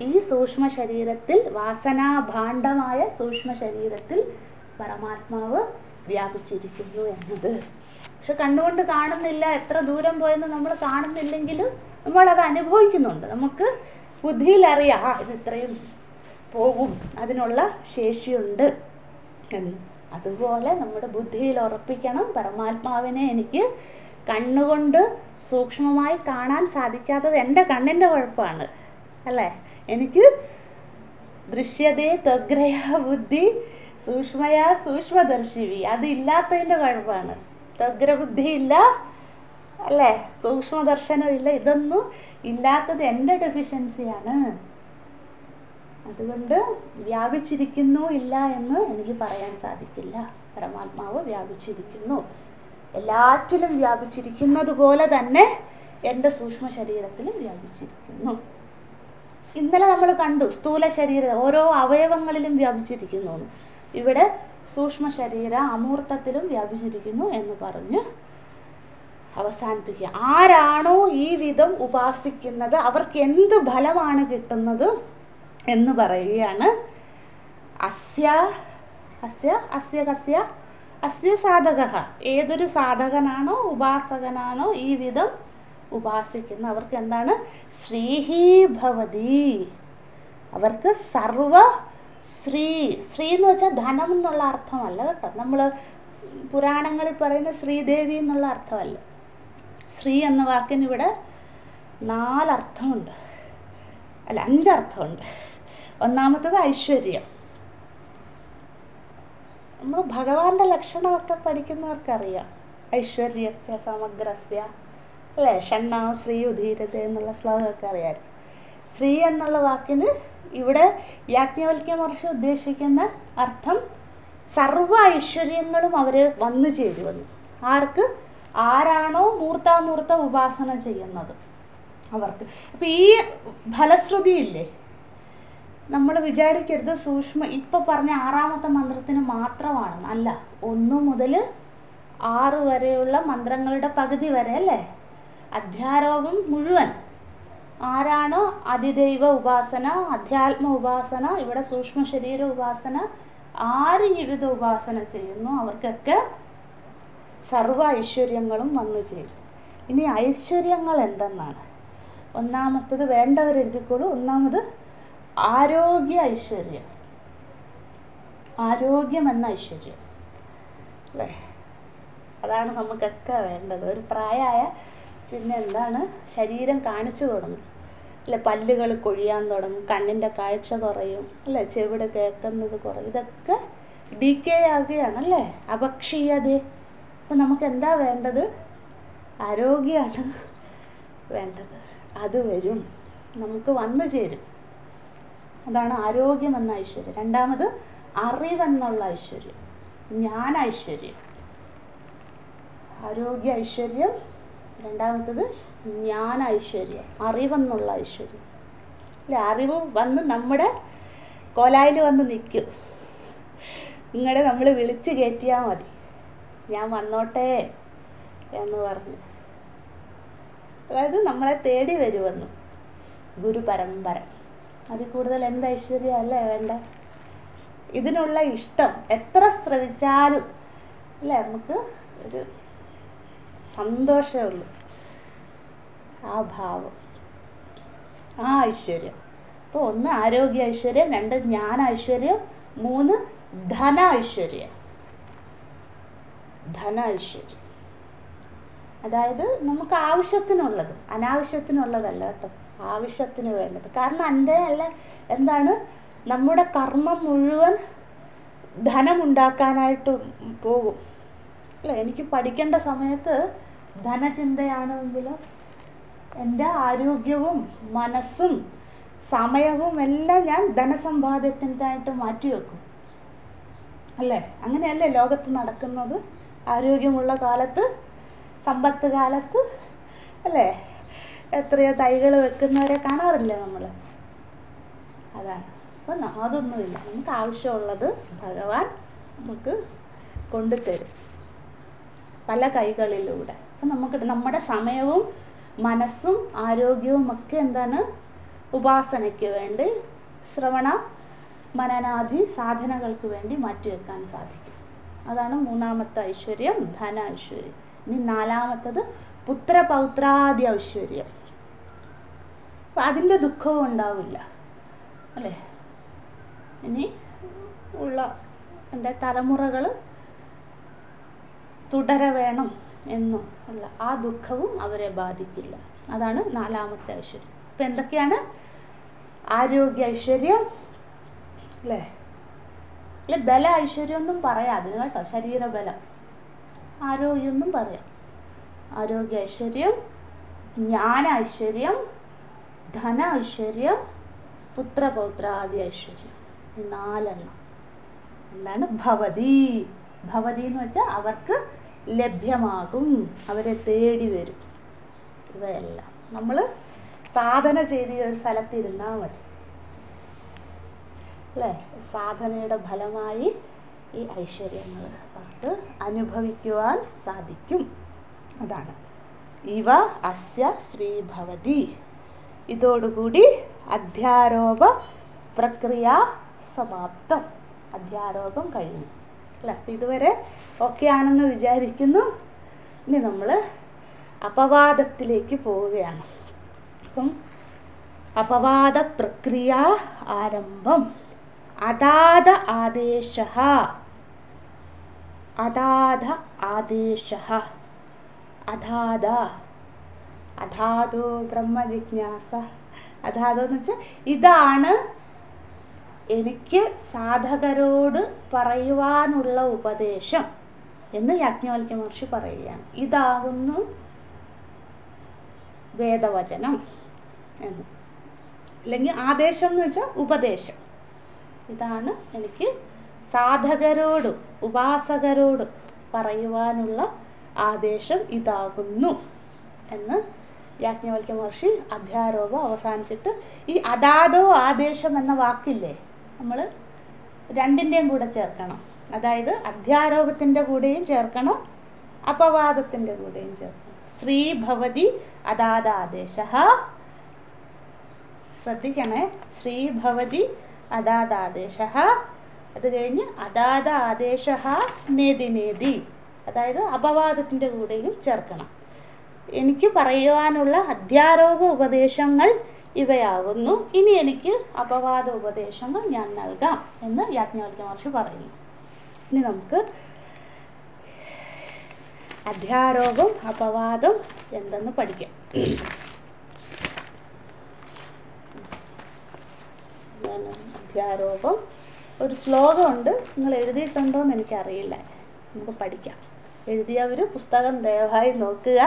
ഈ സൂക്ഷ്മ ശരീരത്തിൽ, വാസനാഭാണ്ഡമായ സൂക്ഷ്മ ശരീരത്തിൽ പരമാത്മാവ് വ്യാപിച്ചിരിക്കുന്നു എന്നത്. പക്ഷെ കണ്ണുകൊണ്ട് കാണുന്നില്ല, എത്ര ദൂരം പോയെന്ന് നമ്മൾ കാണുന്നില്ലെങ്കിലും നമ്മളത് അനുഭവിക്കുന്നുണ്ട്. നമുക്ക് ബുദ്ധിയിലറിയാം, ഇത് ഇത്രയും പോകും, അതിനുള്ള ശേഷിയുണ്ട് എന്ന്. അതുപോലെ നമ്മുടെ ബുദ്ധിയിൽ ഉറപ്പിക്കണം, പരമാത്മാവിനെ എനിക്ക് കണ്ണുകൊണ്ട് സൂക്ഷ്മമായി കാണാൻ സാധിക്കാത്തത് എൻ്റെ കണ്ണിൻ്റെ കുഴപ്പമാണ് അല്ലേ? എനിക്ക് ദൃശ്യതേ ത്വഗ്രയ ബുദ്ധി സൂക്ഷ്മയ സൂക്ഷ്മദർശിവി, അതില്ലാത്തതിൻ്റെ കുഴപ്പമാണ്. ത്വഗ്രബുദ്ധി ഇല്ല അല്ലേ, സൂക്ഷ്മദർശനം ഇല്ല, ഇതൊന്നും ഇല്ലാത്തത് എൻ്റെ ഡെഫിഷ്യൻസിയാണ്. അതുകൊണ്ട് വ്യാപിച്ചിരിക്കുന്നു ഇല്ല എന്ന് എനിക്ക് പറയാൻ സാധിക്കില്ല. പരമാത്മാവ് വ്യാപിച്ചിരിക്കുന്നു, എല്ലാറ്റിലും വ്യാപിച്ചിരിക്കുന്നത് പോലെ തന്നെ എൻ്റെ സൂക്ഷ്മ ശരീരത്തിലും വ്യാപിച്ചിരിക്കുന്നു. ഇന്നലെ നമ്മൾ കണ്ടു സ്ഥൂല ശരീരം ഓരോ അവയവങ്ങളിലും വ്യാപിച്ചിരിക്കുന്നു. ഇവിടെ സൂക്ഷ്മ ശരീര അമൂർത്തത്തിലും വ്യാപിച്ചിരിക്കുന്നു എന്ന് പറഞ്ഞ് അവസാനിപ്പിക്കുക. ആരാണോ ഈ വിധം ഉപാസിക്കുന്നത് അവർക്ക് എന്ത് ഫലമാണ് കിട്ടുന്നത് എന്ന് പറയുകയാണ്. അസ്യ സാധകഃ, ഏതൊരു സാധകനാണോ ഉപാസകനാണോ ഈ വിധം ഉപാസിക്കുന്ന അവർക്ക് എന്താണ്? ശ്രീഹി ഭവതി, അവർക്ക് സർവ ശ്രീ. ശ്രീ എന്ന് വെച്ചാൽ ധനം എന്നുള്ള അർത്ഥമല്ല കേട്ടോ. നമ്മൾ പുരാണങ്ങളിൽ പറയുന്ന ശ്രീദേവി എന്നുള്ള അർത്ഥമല്ല. ശ്രീ എന്ന വാക്കിന് ഇവിടെ 4 അർത്ഥമുണ്ട്, അല്ല 5 അർത്ഥമുണ്ട്. ഒന്നാമത്തത് ഐശ്വര്യം. നമ്മൾ ഭഗവാന്റെ ലക്ഷണമൊക്കെ പഠിക്കുന്നവർക്കറിയാം. ഐശ്വര്യസ്യ സമഗ്രസ്യ അല്ലേ, ഷണ്ണാം ശ്രീ ഉദീരത എന്നുള്ള ശ്ലോകമൊക്കെ അറിയാം. ശ്രീ എന്നുള്ള വാക്കിന് ഇവിടെ യാജ്ഞവൽക്യ മഹർഷി ഉദ്ദേശിക്കുന്ന അർത്ഥം സർവ ഐശ്വര്യങ്ങളും അവർ വന്നു ചേരുമെന്ന്. ആർക്ക്? ആരാണോ മൂർത്താമൂർത്ത ഉപാസന ചെയ്യുന്നത് അവർക്ക്. അപ്പം ഈ ഫലശ്രുതിയില്ലേ, നമ്മൾ വിചാരിക്കരുത് സൂക്ഷ്മ ഇപ്പം പറഞ്ഞ 6ാമത്തെ മന്ത്രത്തിന് മാത്രമാണ്. അല്ല, 1 മുതൽ 6 വരെയുള്ള മന്ത്രങ്ങളുടെ പകുതി വരെ അല്ലേ, അധ്യാരോപം മുഴുവൻ. ആരാണോ അതിദൈവ ഉപാസന, അധ്യാത്മ ഉപാസന, ഇവിടെ സൂക്ഷ്മ ശരീര ഉപാസന, ആര് ഈ വിധ ഉപാസന ചെയ്യുന്നു അവർക്കൊക്കെ സർവ ഐശ്വര്യങ്ങളും വന്നു ചേരും. ഇനി ഐശ്വര്യങ്ങൾ എന്തെന്നാണ്? ഒന്നാമത്തത് വേണ്ടവരെഴുതിക്കോളൂ. ഒന്നാമത് ആരോഗ്യ ഐശ്വര്യം, ആരോഗ്യം എന്ന ഐശ്വര്യം അല്ലേ, അതാണ് നമുക്കൊക്കെ വേണ്ടത്. ഒരു പ്രായമായ പിന്നെ എന്താണ്, ശരീരം കാണിച്ചു തുടങ്ങും അല്ലെ, പല്ലുകൾ കൊഴിയാൻ തുടങ്ങും, കണ്ണിൻ്റെ കാഴ്ച കുറയും അല്ലേ, ചെവിടെ കേൾക്കുന്നത് കുറയും, ഇതൊക്കെ ഡീക്കേ ആകുകയാണല്ലേ, അപക്ഷീയത. അപ്പം നമുക്ക് എന്താ വേണ്ടത്? ആരോഗ്യമാണ് വേണ്ടത്. അത് വരും, നമുക്ക് വന്നു ചേരും. അതാണ് ആരോഗ്യം എന്ന ഐശ്വര്യം. രണ്ടാമത് അറിവെന്നുള്ള ഐശ്വര്യം, ജ്ഞാനൈശ്വര്യം. ആരോഗ്യ ഐശ്വര്യം, രണ്ടാമത്തത് ജ്ഞാനൈശ്വര്യം, അറിവെന്നുള്ള ഐശ്വര്യം. അല്ലെ, അറിവ് വന്ന് നമ്മുടെ കോലായിൽ വന്ന് നിൽക്കും. നിങ്ങളെ നമ്മൾ വിളിച്ച് കയറ്റിയാൽ മതി, ഞാൻ വന്നോട്ടെ എന്ന് പറഞ്ഞ്. അതായത് നമ്മളെ തേടി വരുമെന്ന് ഗുരു പരമ്പര. അതിൽ കൂടുതൽ എന്ത് ഐശ്വര്യം അല്ലേ വേണ്ട? ഇതിനുള്ള ഇഷ്ടം എത്ര ശ്രവിച്ചാലും അല്ലേ നമുക്ക് ഒരു സന്തോഷമേ ഉള്ളൂ. ആ ഭാവം, ആ ഐശ്വര്യം. അപ്പോൾ ഒന്ന് ആരോഗ്യ ഐശ്വര്യം, രണ്ട് ജ്ഞാന ഐശ്വര്യം, മൂന്ന് ധന ഐശ്വര്യം. ധന ഐശ്വര്യം അതായത് നമുക്ക് ആവശ്യത്തിനുള്ളത്, അനാവശ്യത്തിനുള്ളതല്ല കേട്ടോ, ആവശ്യത്തിന് വേണ്ടത്. കാരണം എൻ്റെ അല്ല എന്താണ്, നമ്മുടെ കർമ്മം മുഴുവൻ ധനമുണ്ടാക്കാനായിട്ട് പോകും അല്ലേ. എനിക്ക് പഠിക്കേണ്ട സമയത്ത് ധനചിന്തയാണെങ്കിലും എൻ്റെ ആരോഗ്യവും മനസ്സും സമയവും എല്ലാം ഞാൻ ധനസമ്പാദ്യത്തിനായിട്ട് മാറ്റിവെക്കും അല്ലേ. അങ്ങനെയല്ലേ ലോകത്ത് നടക്കുന്നത്? ആരോഗ്യമുള്ള കാലത്ത്, സമ്പത്ത് കാലത്ത് അല്ലേ, എത്രയോ തൈകൾ വെക്കുന്നവരെ കാണാറില്ലേ നമ്മൾ? അതാണ്. അപ്പം അതൊന്നുമില്ല, നമുക്ക് ആവശ്യമുള്ളത് ഭഗവാൻ നമുക്ക് കൊണ്ടുതരും പല കൈകളിലൂടെ. അപ്പം നമുക്ക് നമ്മുടെ സമയവും മനസ്സും ആരോഗ്യവും ഒക്കെ എന്താണ്, ഉപാസനയ്ക്ക് വേണ്ടി, ശ്രവണ മനനാദി സാധനകൾക്ക് വേണ്ടി മാറ്റിവെക്കാൻ സാധിക്കും. അതാണ് മൂന്നാമത്തെ ഐശ്വര്യം, ധന ഐശ്വര്യം. ഇനി നാലാമത്തത് പുത്രപൗത്രാദി ഐശ്വര്യം. അപ്പം അതിൻ്റെ ദുഃഖവും ഉണ്ടാവില്ല അല്ലേ. ഇനി ഉള്ള എൻ്റെ തലമുറകൾ തുടരെ വേണം എന്നുള്ള ആ ദുഃഖവും അവരെ ബാധിക്കില്ല. അതാണ് നാലാമത്തെ ഐശ്വര്യം. ഇപ്പം എന്തൊക്കെയാണ്? ആരോഗ്യ ഐശ്വര്യം അല്ലേ, അല്ലെ ബല ഐശ്വര്യം ഒന്നും പറയാം അതിന് കേട്ടോ, ശരീരബലം. ആരോഗ്യം എന്നും പറയാം. ആരോഗ്യ ഐശ്വര്യം, ജ്ഞാന ഐശ്വര്യം, ധന ഐശ്വര്യം, പുത്രപൗത്രാദി ഐശ്വര്യം. ഈ നാലെണ്ണം എന്താണ്? ഭവതി. ഭവതി എന്ന് വെച്ചാൽ അവർക്ക് ലഭ്യമാകും, അവരെ തേടി വരും. ഇവയെല്ലാം നമ്മൾ സാധന ചെയ്ത് ഒരു സ്ഥലത്തിരുന്നാൽ മതി അല്ലേ. സാധനയുടെ ഫലമായി ഈ ഐശ്വര്യങ്ങൾ അവർക്ക് അനുഭവിക്കുവാൻ സാധിക്കും. അതാണ് ഇവ അസ്യ ശ്രീഭവതി. ഇതോടുകൂടി അധ്യാരോപ പ്രക്രിയ സമാപ്തം. അധ്യാരോപം കഴിഞ്ഞു അല്ല. ഇതുവരെ ഓക്കെ ആണെന്ന് വിചാരിക്കുന്നു. ഇനി നമ്മൾ അപവാദത്തിലേക്ക് പോവുകയാണ്. അപ്പം അപവാദ പ്രക്രിയ ആരംഭം. അദാദ ആദേശഃ. അദാദ ആദേശഃ. അദാദ, അദാദോ ബ്രഹ്മജിജ്ഞാസ. അദാദോ എന്ന് വെച്ചാൽ ഇതാണ് എനിക്ക് സാധകരോട് പറയുവാനുള്ള ഉപദേശം എന്ന് യാജ്ഞവൽക്യ മഹർഷി പറയുകയാണ്. ഇതാകുന്നു വേദവചനം എന്ന്, അല്ലെങ്കിൽ ആദേശം എന്ന് വെച്ചാൽ ഉപദേശം. ഇതാണ് എനിക്ക് സാധകരോട്, ഉപാസകരോട് പറയുവാനുള്ള ആദേശം ഇതാകുന്നു എന്ന് യാജ്ഞവൽക്യ മഹർഷി അധ്യാരോപം അവസാനിച്ചിട്ട് ഈ അദാദോ ആദേശം എന്ന വാക്കില്ലേ, നമ്മൾ രണ്ടിൻ്റെയും കൂടെ ചേർക്കണം. അതായത് അധ്യാരോപത്തിൻ്റെ കൂടെയും ചേർക്കണം, അപവാദത്തിൻ്റെ കൂടെയും ചേർക്കണം. ശ്രീ ഭവതി അദാദ ആദേശഃ. ശ്രദ്ധിക്കണേ, ശ്രീ ഭവതി അദാദ ആദേശഃ. അത് കഴിഞ്ഞ് അദാദ ആദേശഃ നേതി നേതി, അതായത് അപവാദത്തിൻ്റെ കൂടെയും ചേർക്കണം. എനിക്ക് പറയുവാനുള്ള അധ്യാരോപ ഉപദേശങ്ങൾ ഇവയാകുന്നു. ഇനി എനിക്ക് അപവാദ ഉപദേശങ്ങൾ ഞാൻ നൽകാം എന്ന് യാജ്ഞവൽക്യ മഹർഷി പറയുന്നു. ഇനി നമുക്ക് അധ്യാരോപം അപവാദം എന്തെന്ന് പഠിക്കാം. അധ്യാരോപം ഒരു ശ്ലോകമുണ്ട്, നിങ്ങൾ എഴുതിയിട്ടുണ്ടോ എന്ന് എനിക്കറിയില്ല. നമുക്ക് പഠിക്കാം. എഴുതിയവർ പുസ്തകം ദയവായി നോക്കുക.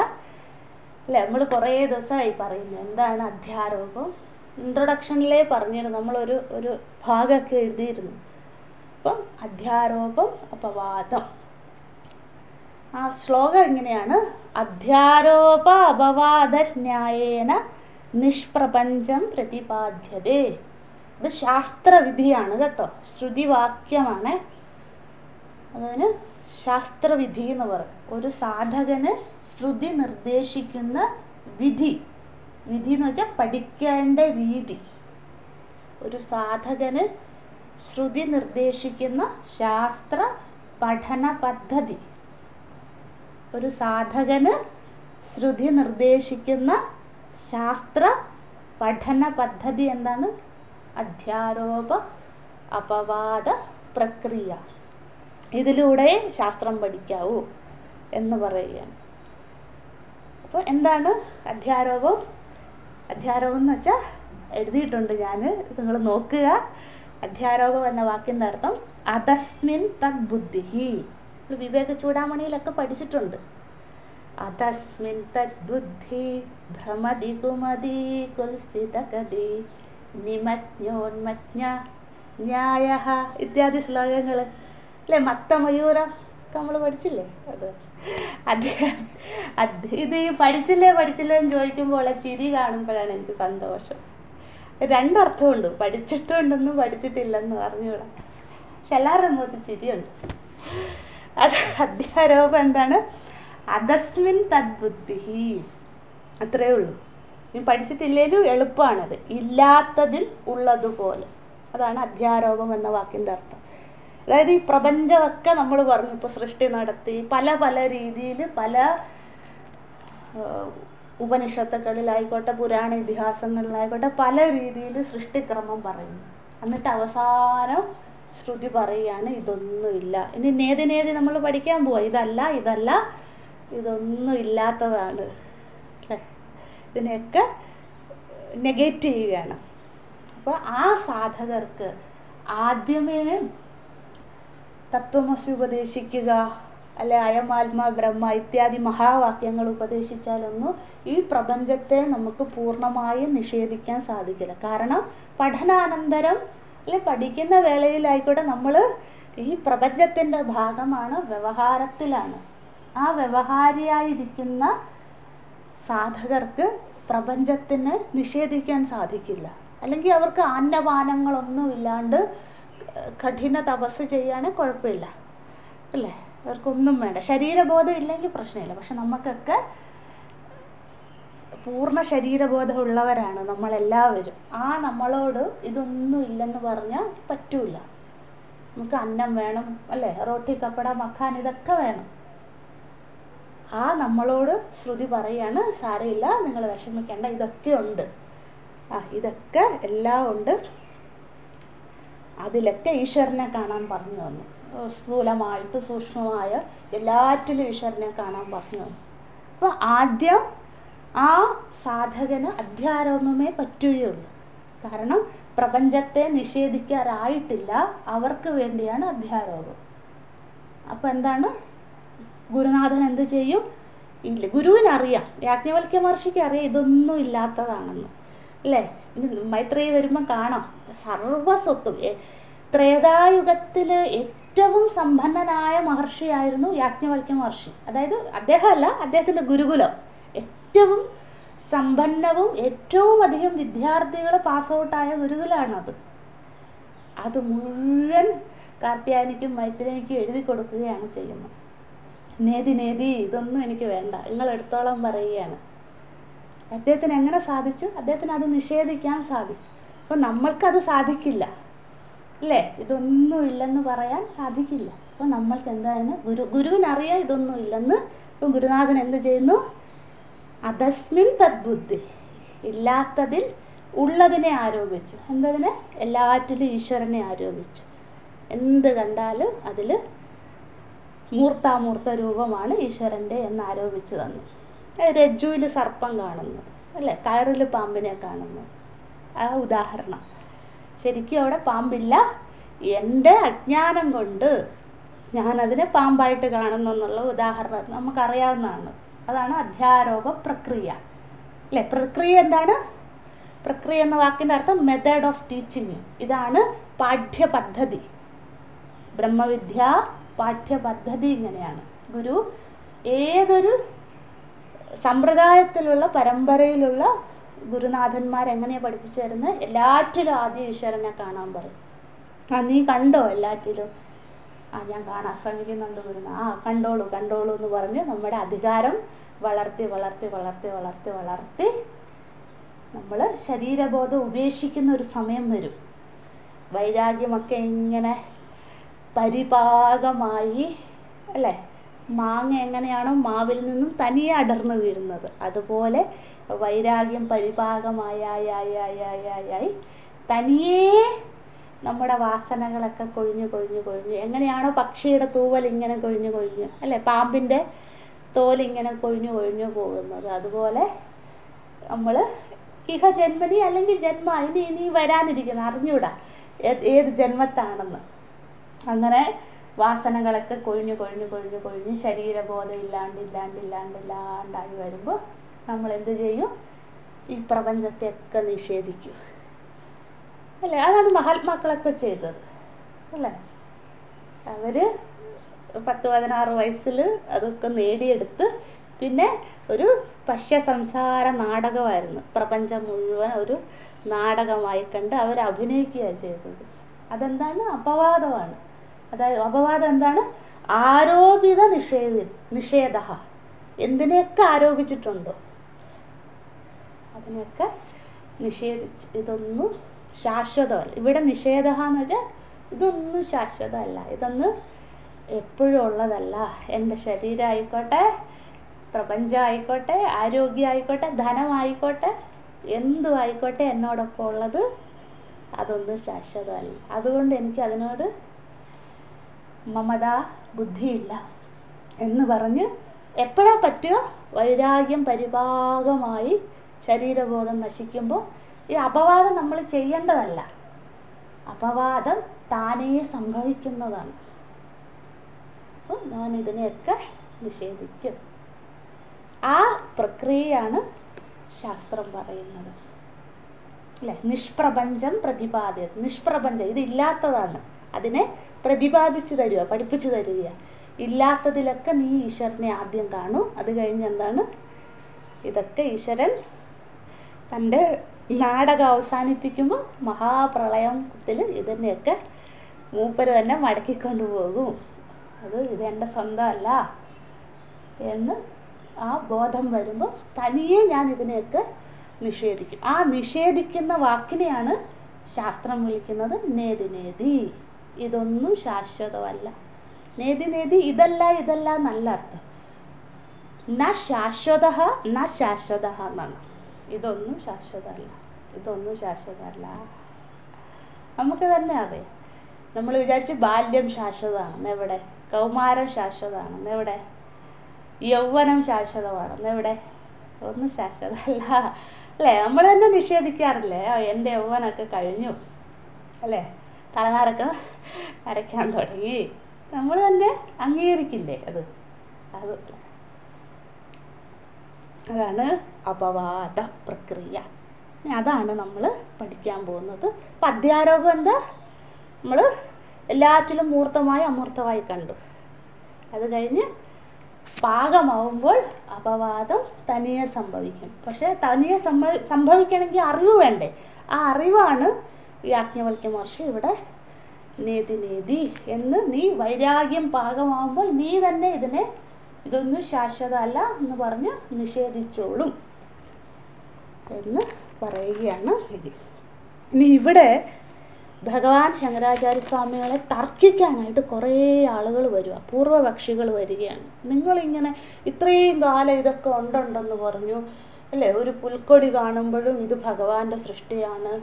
അല്ലേ? നമ്മൾ കുറേ ദിവസമായി പറയുന്നത് എന്താണ് അധ്യാരോപം. ഇൻട്രൊഡക്ഷനിലേ പറഞ്ഞിരുന്നു, നമ്മളൊരു ഭാഗമൊക്കെ എഴുതിയിരുന്നു. അപ്പം അധ്യാരോപം അപവാദം. ആ ശ്ലോകം എങ്ങനെയാണ്? അധ്യാരോപ അപവാദ ന്യായേന നിഷ്പ്രപഞ്ചം പ്രതിപാദ്യതേ. ഇത് ശാസ്ത്രവിധിയാണ് കേട്ടോ, ശ്രുതിവാക്യമാണ്. അതിന് ശാസ്ത്രവിധി എന്ന് പറയും. ഒരു സാധകന് ശ്രുതി നിർദ്ദേശിക്കുന്ന വിധി എന്ന് വെച്ചാൽ പഠിക്കേണ്ട രീതി. ഒരു സാധകന് ശ്രുതി നിർദ്ദേശിക്കുന്ന ശാസ്ത്ര പഠന പദ്ധതി. ഒരു സാധകന് ശ്രുതി നിർദ്ദേശിക്കുന്ന ശാസ്ത്ര പഠന പദ്ധതി എന്താണ്? അധ്യാരോപ അപവാദ പ്രക്രിയ. ഇതിലൂടെ ശാസ്ത്രം പഠിക്കാവൂ എന്ന് പറയുകയാണ്. അപ്പോൾ എന്താണ് അധ്യാരോപം? അധ്യാരോപം എന്ന് വെച്ചാൽ എഴുതിയിട്ടുണ്ട് ഞാൻ, നിങ്ങൾ നോക്കുക. അധ്യാരോപം എന്ന വാക്കിൻ്റെ അർത്ഥം അധസ്മിൻ തദ് ബുദ്ധി. വിവേക ചൂടാമണിയിലൊക്കെ പഠിച്ചിട്ടുണ്ട്. അധസ്മിൻ തദ് ബുദ്ധി ഭ്രമതി കുമതി കുൽസിതകതി നിമജ്ഞോന്മജ്ഞ ന്യായഃ ഇത്യാദി ശ്ലോകങ്ങൾ അല്ലേ? മത്തമയൂരം ഒക്കെ നമ്മൾ പഠിച്ചില്ലേ? അത് ഇത് ഈ പഠിച്ചില്ലേ എന്ന് ചോദിക്കുമ്പോൾ ചിരി കാണുമ്പോഴാണ് എനിക്ക് സന്തോഷം. രണ്ടർത്ഥമുണ്ട്, പഠിച്ചിട്ടുണ്ടെന്നും പഠിച്ചിട്ടില്ലെന്ന് പറഞ്ഞുകൂടാ. പക്ഷെ എല്ലാവരുടെ മുഖത്ത് ചിരിയുണ്ട്. അത് അധ്യാരോപം എന്താണ്? അധസ്മിൻ തദ്ബുദ്ധി, അത്രയേ ഉള്ളൂ. നീ പഠിച്ചിട്ടില്ലേലും എളുപ്പമാണത്. ഇല്ലാത്തതിൽ ഉള്ളതുപോലെ, അതാണ് അധ്യാരോപം എന്ന വാക്കിൻ്റെ അർത്ഥം. അതായത് ഈ പ്രപഞ്ചമൊക്കെ നമ്മൾ പറഞ്ഞു, ഇപ്പോൾ സൃഷ്ടി നടത്തി പല രീതിയിൽ, പല ഉപനിഷത്തുകളിലായിക്കോട്ടെ പുരാണ ഇതിഹാസങ്ങളിലായിക്കോട്ടെ പല രീതിയിൽ സൃഷ്ടിക്രമം പറയുന്നു. എന്നിട്ട് അവസാനം ശ്രുതി പറയുകയാണ് ഇതൊന്നുമില്ല. ഇനി നേതി നമ്മൾ പഠിക്കാൻ പോവാ, ഇതല്ല ഇതൊന്നും ഇല്ലാത്തതാണ് അല്ലേ? ഇതിനെയൊക്കെ നെഗേറ്റ് ചെയ്യുകയാണ്. അപ്പോൾ ആ സാധകർക്ക് ആദ്യമേ തത്വമസി ഉപദേശിക്കുക, അല്ലെ അയമാത്മാ ബ്രഹ്മ ഇത്യാദി മഹാവാക്യങ്ങൾ ഉപദേശിച്ചാലൊന്നും ഈ പ്രപഞ്ചത്തെ നമുക്ക് പൂർണ്ണമായും നിഷേധിക്കാൻ സാധിക്കില്ല. കാരണം പഠനാനന്തരം അല്ലെ പഠിക്കുന്ന വേളയിലായിക്കോട്ടെ നമ്മൾ ഈ പ്രപഞ്ചത്തിൻ്റെ ഭാഗമാണ്, വ്യവഹാരത്തിലാണ്. ആ വ്യവഹാരിയായിരിക്കുന്ന സാധകർക്ക് പ്രപഞ്ചത്തിനെ നിഷേധിക്കാൻ സാധിക്കില്ല. അല്ലെങ്കിൽ അവർക്ക് അന്നപാനങ്ങളൊന്നുമില്ലാണ്ട് കഠിന തപസ് ചെയ്യുകയാണെങ്കിൽ കുഴപ്പമില്ല അല്ലേ? അവർക്കൊന്നും വേണ്ട, ശരീരബോധം ഇല്ലെങ്കിൽ പ്രശ്നമില്ല. പക്ഷെ നമുക്കൊക്കെ പൂർണ്ണ ശരീരബോധമുള്ളവരാണ് നമ്മളെല്ലാവരും. നമ്മളോട് ഇതൊന്നും ഇല്ലെന്ന് പറഞ്ഞാൽ പറ്റൂല. നമുക്ക് അന്നം വേണം അല്ലേ? റോട്ടി കപ്പട മഖാൻ ഇതൊക്കെ വേണം. നമ്മളോട് ശ്രുതി പറയാണ് സാരമില്ല, നിങ്ങൾ വിഷമിക്കേണ്ട, ഇതൊക്കെ ഉണ്ട്. ഇതൊക്കെ എല്ലാം ഉണ്ട്. അതിലൊക്കെ ഈശ്വരനെ കാണാൻ പറഞ്ഞു തന്നു. സ്ഥൂലമായിട്ട് സൂക്ഷ്മമായ എല്ലാറ്റിലും ഈശ്വരനെ കാണാൻ പറഞ്ഞു തന്നു. അപ്പോൾ ആദ്യം ആ സാധകന് അധ്യാരോപമേ പറ്റുകയുള്ളൂ. കാരണം പ്രപഞ്ചത്തെ നിഷേധിക്കാറായിട്ടില്ല, അവർക്ക് വേണ്ടിയാണ് അധ്യാരോപം. അപ്പോൾ എന്താണ് ഗുരുനാഥൻ എന്ത് ചെയ്യും? ഇല്ല, ഗുരുവിനറിയാം, യാജ്ഞവൽക്യ മഹർഷിക്ക് അറിയാം ഇതൊന്നും ഇല്ലാത്തതാണെന്ന് അല്ലേ? ഇനി മൈത്രേയി വരുമ്പോൾ കാണാം സർവസ്വത്തും. ത്രേതായുഗത്തിൽ ഏറ്റവും സമ്പന്നനായ മഹർഷിയായിരുന്നു യാജ്ഞവൽക്യ മഹർഷി. അതായത് അദ്ദേഹമല്ല, അദ്ദേഹത്തിൻ്റെ ഗുരുകുലം ഏറ്റവും സമ്പന്നവും ഏറ്റവും അധികം വിദ്യാർത്ഥികൾ പാസ് ഔട്ടായ ഗുരുകുലമാണത്. അത് മുഴുവൻ കാർത്യായനിക്കും മൈത്രേയിക്കും എഴുതി കൊടുക്കുകയാണ് ചെയ്യുന്നത്. നേതി ഇതൊന്നും എനിക്ക് വേണ്ട, നിങ്ങൾ എടുത്തോളം പറയുകയാണ്. അദ്ദേഹത്തിന് എങ്ങനെ സാധിച്ചു? അദ്ദേഹത്തിന് അത് നിഷേധിക്കാൻ സാധിച്ചു. അപ്പോൾ നമ്മൾക്കത് സാധിക്കില്ല അല്ലേ? ഇതൊന്നും ഇല്ലെന്ന് പറയാൻ സാധിക്കില്ല. അപ്പോൾ നമ്മൾക്ക് എന്താണ്? ഗുരുവിനറിയാം ഇതൊന്നും ഇല്ലെന്ന്. ഇപ്പം ഗുരുനാഥൻ എന്ത് ചെയ്യുന്നു? അധസ്മിൻ തദ്ബുദ്ധി, ഇല്ലാത്തതിൽ ഉള്ളതിനെ ആരോപിച്ചു. എന്തതിനെ? എല്ലാറ്റിലും ഈശ്വരനെ ആരോപിച്ചു. എന്ത് കണ്ടാലും അതിൽ മൂർത്താമൂർത്ത രൂപമാണ് ഈശ്വരൻ്റെ എന്ന് ആരോപിച്ചു തന്നു. രജ്ജുവിൽ സർപ്പം കാണുന്നത് അല്ലേ? കയറിൽ പാമ്പിനെ കാണുന്നത്. ഉദാഹരണം. ശരിക്കും അവിടെ പാമ്പില്ല, എൻ്റെ അജ്ഞാനം കൊണ്ട് ഞാനതിനെ പാമ്പായിട്ട് കാണുന്നു എന്നുള്ള ഉദാഹരണം നമുക്കറിയാവുന്നതാണ്. അതാണ് അധ്യാരോപ പ്രക്രിയ. അല്ലേ? പ്രക്രിയ എന്താണ്? പ്രക്രിയ എന്ന വാക്കിൻ്റെ അർത്ഥം മെത്തേഡ് ഓഫ് ടീച്ചിങ്. ഇതാണ് പാഠ്യപദ്ധതി. ബ്രഹ്മവിദ്യ പാഠ്യപദ്ധതി ഇങ്ങനെയാണ്. ഗുരു ഏതൊരു സമ്പ്രദായത്തിലുള്ള പരമ്പരയിലുള്ള ഗുരുനാഥന്മാരെങ്ങനെയാണ് പഠിപ്പിച്ചു തരുന്നത്? എല്ലാറ്റിലും ആദ്യം ഈശ്വരനെ കാണാൻ പറയും. നീ കണ്ടോ എല്ലാറ്റിലും? ഞാൻ കാണാൻ ശ്രമിക്കുന്നുണ്ട് ഗുരുനാഥ. കണ്ടോളൂ കണ്ടോളൂ എന്ന് പറഞ്ഞ് നമ്മുടെ അധികാരം വളർത്തി വളർത്തി വളർത്തി വളർത്തി വളർത്തി നമ്മൾ ശരീരബോധം ഉപേക്ഷിക്കുന്ന ഒരു സമയം വരും. വൈരാഗ്യമൊക്കെ ഇങ്ങനെ പരിപാകമായി, അല്ലേ? മാങ്ങ എങ്ങനെയാണോ മാവിൽ നിന്നും തനിയെ അടർന്നു വീഴുന്നത്, അതുപോലെ വൈരാഗ്യം പരിപാകമായി തനിയേ നമ്മുടെ വാസനകളൊക്കെ കൊഴിഞ്ഞു കൊഴിഞ്ഞു കൊഴിഞ്ഞു, എങ്ങനെയാണോ പക്ഷിയുടെ തൂവൽ ഇങ്ങനെ കൊഴിഞ്ഞു കൊഴിഞ്ഞു, അല്ലേ? പാമ്പിൻ്റെ തോലിങ്ങനെ കൊഴിഞ്ഞു കൊഴിഞ്ഞു പോകുന്നത്, അതുപോലെ നമ്മൾ ഇഹജന്മനി അല്ലെങ്കിൽ ജന്മ ഇനി വരാനിരിക്കുന്ന അറിഞ്ഞൂടാ ഏത് ജന്മത്താണെന്ന്, അങ്ങനെ വാസനകളൊക്കെ കൊഴിഞ്ഞു കൊഴിഞ്ഞു കൊഴിഞ്ഞു കൊഴിഞ്ഞ് ശരീരബോധം ഇല്ലാണ്ടായി വരുമ്പോൾ നമ്മൾ എന്ത് ചെയ്യും? ഈ പ്രപഞ്ചത്തെയൊക്കെ നിഷേധിക്കും, അല്ലേ? അതാണ് മഹാത്മാക്കളൊക്കെ ചെയ്തത്, അല്ലേ? അവർ 10-16 വയസ്സിൽ അതൊക്കെ നേടിയെടുത്ത് പിന്നെ ഒരു പശ്യസംസാര നാടകമായിരുന്നു. പ്രപഞ്ചം മുഴുവൻ ഒരു നാടകമായി കണ്ട് അവർ അഭിനയിക്കുകയാണ് ചെയ്തത്. അതെന്താണ്? അപവാദമാണ്. അതായത് അപവാദം എന്താണ്? ആരോപിത നിഷേധ. എന്തിനെയൊക്കെ ആരോപിച്ചിട്ടുണ്ടോ അതിനെയൊക്കെ നിഷേധിച്ച്. ഇതൊന്നും ശാശ്വതമല്ല. ഇവിടെ നിഷേധ എന്ന് വെച്ചാൽ ഇതൊന്നും ശാശ്വതമല്ല, ഇതൊന്നും എപ്പോഴും ഉള്ളതല്ല. എൻ്റെ ശരീരം ആയിക്കോട്ടെ, പ്രപഞ്ചം ആയിക്കോട്ടെ, ആരോഗ്യം ആയിക്കോട്ടെ, ധനമായിക്കോട്ടെ, എന്തും ആയിക്കോട്ടെ, എന്നോടൊപ്പം ഉള്ളത് അതൊന്നും ശാശ്വതമല്ല. അതുകൊണ്ട് എനിക്ക് അതിനോട് മമത ബുദ്ധിയില്ല എന്ന് പറഞ്ഞ് എപ്പോഴാണ് പറ്റുക? വൈരാഗ്യം പരിപാകമായി ശരീരബോധം നശിക്കുമ്പോൾ. ഈ അപവാദം നമ്മൾ ചെയ്യേണ്ടതല്ല, അപവാദം താനേ സംഭവിക്കുന്നതാണ്. അപ്പം ഞാൻ ഇതിനെയൊക്കെ നിഷേധിക്കും. ആ പ്രക്രിയയാണ് ശാസ്ത്രം പറയുന്നത്, അല്ലേ? നിഷ്പ്രപഞ്ചം പ്രതിപാദ്യത. നിഷ്പ്രപഞ്ചം ഇതില്ലാത്തതാണ്, അതിനെ പ്രതിപാദിച്ചു തരിക, പഠിപ്പിച്ചു തരിക. ഇല്ലാത്തതിലൊക്കെ നീ ഈശ്വരനെ ആദ്യം കാണൂ. അത് കഴിഞ്ഞ് എന്താണ്? ഇതൊക്കെ ഈശ്വരൻ തൻ്റെ നാടകം അവസാനിപ്പിക്കുമ്പോൾ മഹാപ്രളയത്തിൽ ഇതിനെയൊക്കെ മൂപ്പര് തന്നെ മടക്കിക്കൊണ്ടു പോകും. ഇതെൻ്റെ സ്വന്തമല്ല എന്ന് ആ ബോധം വരുമ്പോൾ തനിയെ ഞാൻ ഇതിനെയൊക്കെ നിഷേധിക്കും. ആ നിഷേധിക്കുന്ന വാക്കിനെയാണ് ശാസ്ത്രം വിളിക്കുന്നത് നേതി. ഇതൊന്നും ശാശ്വതമല്ല. നേതി ഇതല്ല എന്നല്ല അർത്ഥം. ന ശാശ്വത എന്നാണ്. ഇതൊന്നും ശാശ്വതമല്ല. നമുക്ക് തന്നെ അറിയാം. നമ്മൾ വിചാരിച്ച് ബാല്യം ശാശ്വതമാണെന്ന് എവിടെ? കൗമാരം ശാശ്വതമാണെന്ന് എവിടെ? യൗവനം ശാശ്വതമാണെന്ന് എവിടെ? ഒന്നും ശാശ്വതമല്ല, അല്ലേ? നമ്മൾ തന്നെ നിഷേധിക്കാറില്ലേ? എൻ്റെ യൗവനമൊക്കെ കഴിഞ്ഞു, അല്ലേ? തലനാരൊക്കെ നരയ്ക്കാൻ തുടങ്ങി, നമ്മൾ തന്നെ അംഗീകരിക്കില്ലേ? അതാണ് അപവാദ പ്രക്രിയ. അതാണ് നമ്മൾ പഠിക്കാൻ പോകുന്നത്. അപ്പം അധ്യാരോപം എന്താ? നമ്മൾ എല്ലാറ്റിലും മൂർത്തമായി അമൂർത്തമായി കണ്ടു. അത് കഴിഞ്ഞ് പാകമാവുമ്പോൾ അപവാദം തനിയെ സംഭവിക്കും. പക്ഷേ തനിയെ സംഭവിക്കണമെങ്കിൽ അറിവ് വേണ്ടേ? ആ അറിവാണ് യാജ്ഞവൽക്യ മഹർഷി ഇവിടെ നേതി എന്ന്. നീ വൈരാഗ്യം പാകമാവുമ്പോൾ നീ തന്നെ ഇതൊന്നും ശാശ്വതമല്ല എന്ന് പറഞ്ഞ് നിഷേധിച്ചോളും എന്ന് പറയുകയാണ്. ഇനി ഇവിടെ ഭഗവാൻ ശങ്കരാചാര്യസ്വാമികളെ തർക്കിക്കാനായിട്ട് കുറേ ആളുകൾ വരിക, പൂർവപക്ഷികൾ വരികയാണ്. നിങ്ങളിങ്ങനെ ഇത്രയും കാലം ഇതൊക്കെ ഉണ്ടെന്ന് പറഞ്ഞു, അല്ലേ? ഒരു പുൽക്കൊടി കാണുമ്പോഴും ഇത് ഭഗവാന്റെ സൃഷ്ടിയാണ്,